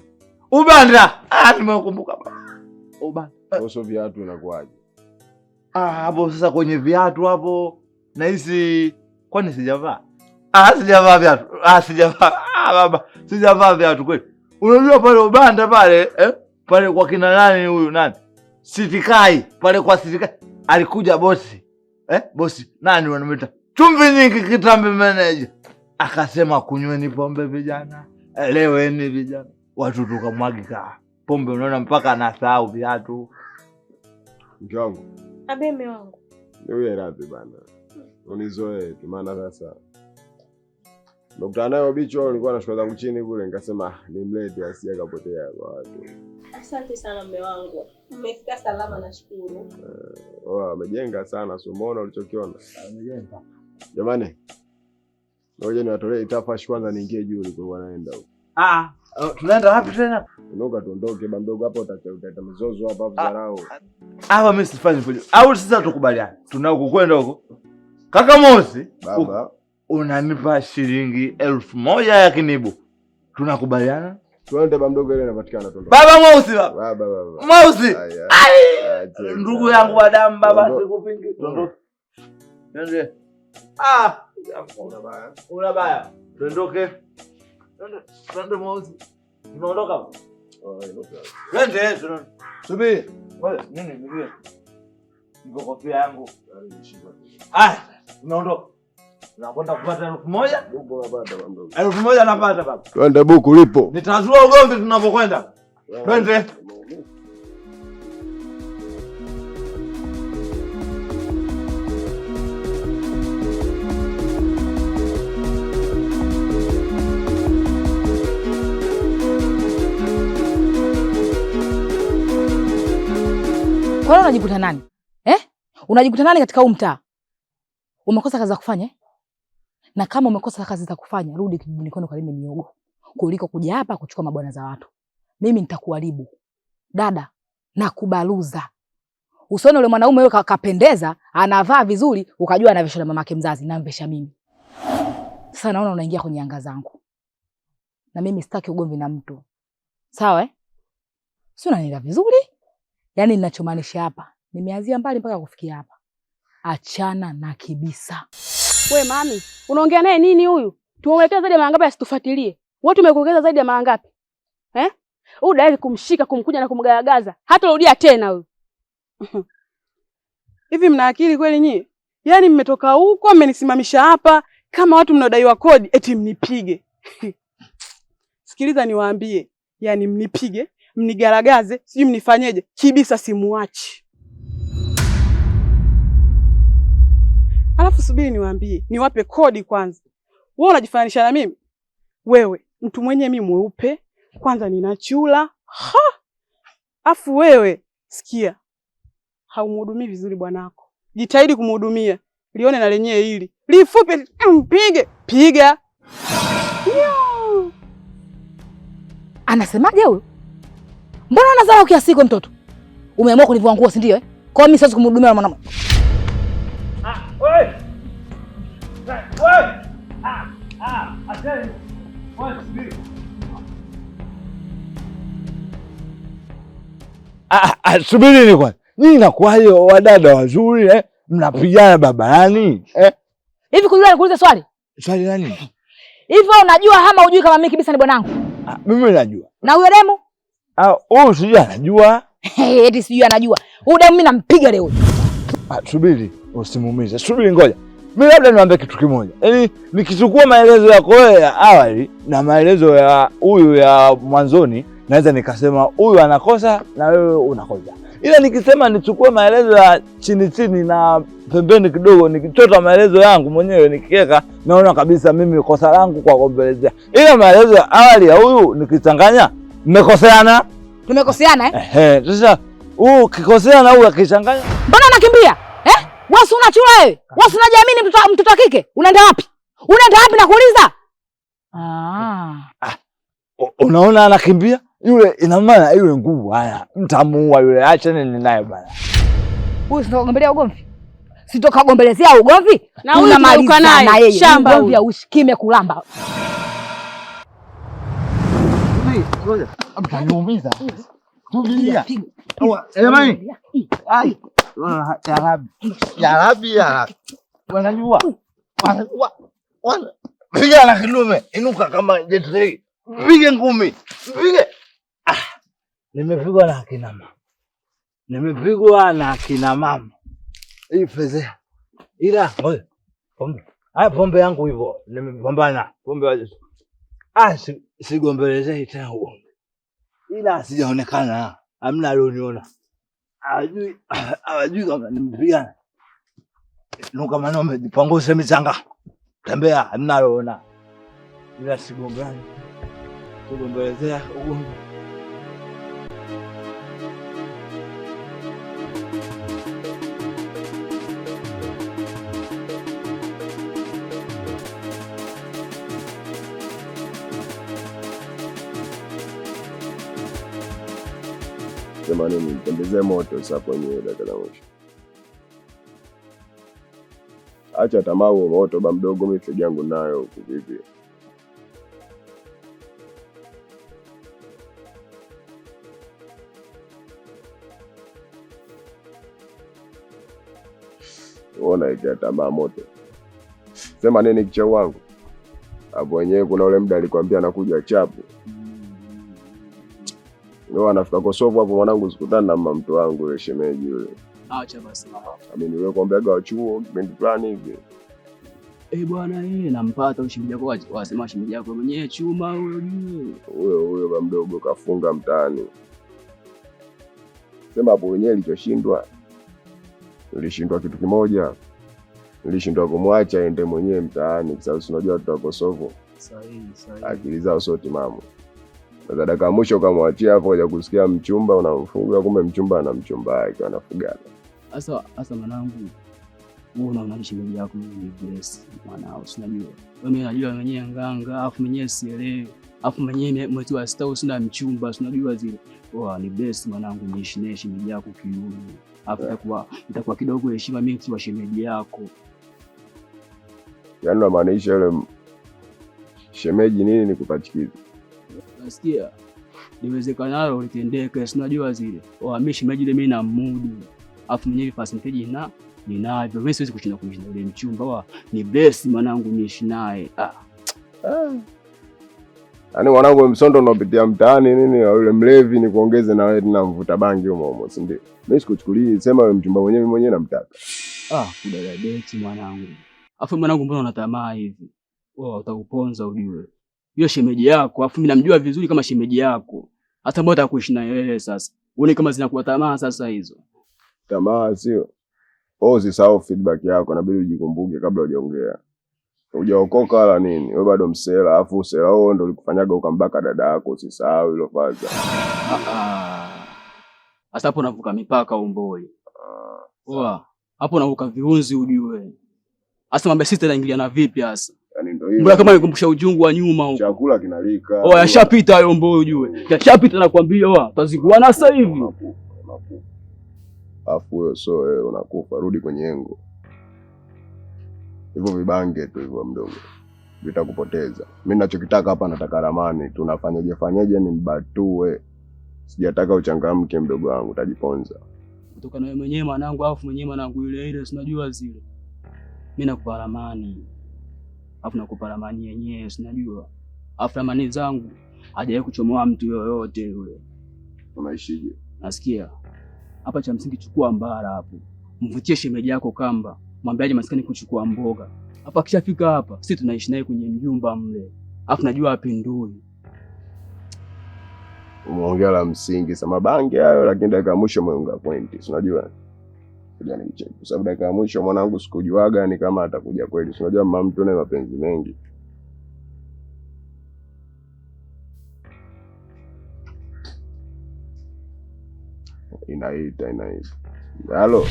Ubanda. Nimekumbuka baba. Ubanda. Oso viatu inakuaje? Hapo sasa kwenye viatu hapo nahisi kwani sijavaa. Sijavaa viatu. Sijavaa. Baba, sijavaa viatu kweli. Unajua pale Ubanda pale, pale kwa kina nani huyu nani? Sitikai, pale kwa Sitikai alikuja bosi. Bosi nani wanamuita? Chumvi nyingi kitambi manager. Akasema kunyweni pombe vijana. Leweni vijana. Watu tukamwagika. Pombe unaona mpaka anasahau viatu. Mke wangu. Abeme wangu. Niwe radhi bana. Unizoe maana sasa. Dokta nayo bicho nilikuwa nashuka zangu chini kule nikasema nimlete asije akapotea kwa watu. Asante sana mume wangu. Umefika salama nashukuru. Amejenga sana, sio umeona ulichokiona. Amejenga. Jamani. Ngoja niwatolee itafash kwanza niingie juu nilikuwa naenda huko. Tunaenda wapi tena? Unoka tuondoke bamdogo hapo utaleta mizozo hapa dharau. Hapa mimi sifanyi fujo. Au sasa tukubaliane. Tunao kwenda huko. Kaka Mosi, baba, unanipa shilingi 1000 ya kinibu. Tunakubaliana? Tuende bamdogo ile inapatikana tuondoke. Baba Mosi baba. Baba. Mosi. Ndugu yangu wa damu baba sikupingi. Tuondoke. Nende. Unabaya. Tuondoke. Twende Mosi. Tunaondoka. Twende. Subiri. Wewe nini nibie? Niko kofia yangu. Tunaondoka. Tunakwenda kupata 1000. Buku unapata bamdogo. 1000 napata baba. Twende buku lipo. Nitazua ugomvi tunapokwenda. Twende. unajikuta nani? Unajikuta nani katika huu mtaa? Umekosa kazi za kufanya? Na kama umekosa kazi za kufanya, rudi kijijini kwenu kalime miogo. Kuliko kuja hapa kuchukua mabwana za watu. Mimi nitakuharibu. Dada, nakubaluza. Usione yule mwanaume wewe kapendeza, anavaa vizuri, ukajua anavishwa na mamake mzazi, na mvesha mimi. Sasa naona unaingia kwenye anga zangu. Na mimi sitaki ugomvi na mtu. Sawa Si unanielewa vizuri? Yaani ninachomaanisha hapa, nimeanzia mbali mpaka kufikia hapa. Achana na Kibisa. We mami, unaongea naye nini huyu? Tumemwelekeza zaidi ya mara ngapi asitufuatilie? Wewe tumekuelekeza zaidi ya mara ngapi? Huyu dai kumshika, kumkuja na kumgaragaza. Hata rudia tena huyu. Hivi mna akili kweli nyie? Yaani mmetoka huko mmenisimamisha hapa kama watu mnaodaiwa kodi eti mnipige. Sikiliza niwaambie, yaani mnipige, mnigaragaze, sijui mnifanyeje, Kibisa simuachi. Alafu subiri niwaambie, niwape kodi kwanza. Wewe unajifananisha na mimi? Wewe, mtu mwenye mimi mweupe, kwanza ninachula. Afu wewe, sikia. Haumhudumii vizuri bwanako. Jitahidi kumhudumia. Lione na lenyewe hili. Lifupe mpige, piga. Anasemaje huyo? Mbona unazaa kiasi hiko mtoto? Umeamua kunivua nguo, si ndio Kwa mimi siwezi kumhudumia mwanamume. Subiri ni kwanza. Nyinyi nakuaje wadada wazuri mnapigana barabarani? Hivi kujua nikuulize swali? Swali gani? Hivi unajua ama hujui kama mimi Kibisa ni bwanangu? Mimi najua. Na huyo demu? Huyu sijui anajua. Eti sijui anajua. Huyu demu mimi nampiga leo. Subiri, usimuumize. Subiri ngoja. Mimi labda niwaambie kitu kimoja. Yaani nikichukua maelezo yako ya awali na maelezo ya huyu ya mwanzoni, naweza nikasema huyu anakosa na wewe unakosa. Ila nikisema nichukue maelezo ya chini na pembeni kidogo, nikichota maelezo yangu mwenyewe nikiweka, naona kabisa mimi kosa langu kwa kumbelezea. Ila maelezo ya awali ya huyu nikichanganya, mmekoseana. Tumekoseana Sasa huyu kikosea na huyu akichanganya. Mbona unakimbia? Wewe unachula wewe? Wewe unajiamini mtoto wa kike? Unaenda wapi? Unaenda wapi nakuuliza? Unaona anakimbia? Yule ina maana yule nguvu haya. Mtamuua yule, acha nini naye bwana. Huyu sitogombelea ugomvi. Sitokagombelezea ugomvi. Na huyu tunauka naye. Shamba ugomvi ya ushikime kulamba. Ngoja. Mtaniumiza. Tulia. Jamani. Ai. Ya Rabbi. Wanajua. Piga na kilume. Inuka kama jetri. Pige ngumi. Pige. Nimepigwa na akina mama. Hii fezea. Ila ngoja. Pombe. Pombe yangu hivyo. Nimepambana. Pombe waje. Sigombelezei tena huo. Ila sijaonekana. Hamna alioniona. Hawajui kama nimepigana. Nuka manome jipanguse michanga. Tembea, hamna aliona. Ila sigombelezea. Sigombelezea ugomvi. Jamani, nitembezee moto sasa kwenye dakika za mwisho. Acha tamaa huo moto ba mdogo, mimi yangu nayo huku vipi. Ona ile tamaa moto. Sema nini kicha wangu? Hapo wenyewe kuna ule muda alikwambia anakuja chapu. Ndio anafika Kosovo hapo mwanangu, sikutana na mama mtu wangu yule shemeji yule. Acha basi. Mimi niwe kuambiaga wachuo kipindi fulani hivi. Bwana nampata ushemeji wako, wasema shemeji yako mwenyewe chuma huyo ba mdogo kafunga mtaani. Sema hapo wenyewe nilishindwa kitu kimoja. Nilishindwa kumwacha aende mwenyewe mtaani kwa sababu unajua watu wa Kosovo. Sahihi. Akili zao sote mama. Sasa dakika ya mwisho ukamwachia hapo kuja kusikia mchumba unamfuga, kumbe mchumba ana mchumba wake wanafugana. Sasa mwanangu, wewe unaona shemeji yako ni bless mwanao, unajua. Wewe unajua mwenyewe nganga, afu mwenyewe sielewi. Afu mwenyewe mwezi wa sita usina mchumba, unajua zile. Ni bless mwanangu, niishi naye shemeji yako kiuno. Afu itakuwa kidogo heshima mimi kwa shemeji yako. Yaani unamaanisha yule shemeji nini nikupachikize? Nasikia niwezekanalo ulitendeke, unajua zile. Mimi shemeji ile mimi na mudu. Afu mwenyewe percentage ninavyo. Mimi siwezi kushinda kuishi na yule mchumba. Ni bless mwanangu, niishi naye. Yaani mwanangu msondo unapitia mtaani nini yule mlevi ni kuongeze na wewe na mvuta bangi humo, si ndio? Mimi sikuchukulia, sema wewe mchumba mwenyewe namtaka. Kudada beti mwanangu. Afu mwanangu, mbona unatamaa hivi? Utakuponza ujue. Hiyo shemeji yako, afu mimi namjua vizuri kama shemeji yako. Hata mbona utakuishi na yeye sasa? Uone kama zinakuwa tamaa sasa hizo. Tamaa sio. Usisahau feedback yako, inabidi ujikumbuke kabla hujaongea. Hujaokoka wala nini? Wewe bado msela, afu usela huo ndio ulikufanyaga ukambaka dada yako, usisahau hilo faza. Hasa hapo unavuka mipaka umboi. Hapo unavuka viunzi ujue. Hasa mambo sisi tunaingiliana vipi hasa? Yaani ndio hiyo. Mbona kama nikumbusha ujungu wa nyuma huko. Chakula kinalika. Yashapita hayo mboi ujue. Yashapita nakwambia utazikuana sasa hivi. Afu wewe wewe unakufa, rudi kwenye engo. Hivyo vibange tu hivyo mdogo. Vitakupoteza. Mimi ninachokitaka hapa nataka ramani. Tunafanyaje ni mbatue. Sijataka uchangamke mdogo wangu, utajiponza. Kutoka na wewe mwenyewe mwanangu, afu mwenyewe mwanangu ile unajua zile. Mimi nakupa ramani. Afu nakupa ramani yenyewe unajua. Afu ramani zangu hajawahi kuchomoa mtu yoyote yule. Unaishije? Nasikia. Hapa cha msingi chukua mbara hapo. Mvutie shemeji yako kamba. Mwambiaje maskani kuchukua mboga. Hapa kishafika hapa, sisi tunaishi naye kwenye mjumba mle. Afu najua apindui. Umeongea la msingi sama bange hayo, lakini dakika mwisho umeunga point. Unajua? Kijana mcheki. Kwa sababu dakika mwisho mwanangu sikujuaga ni kama atakuja kweli. Unajua mama mtu ana mapenzi mengi. Inaita. Halo.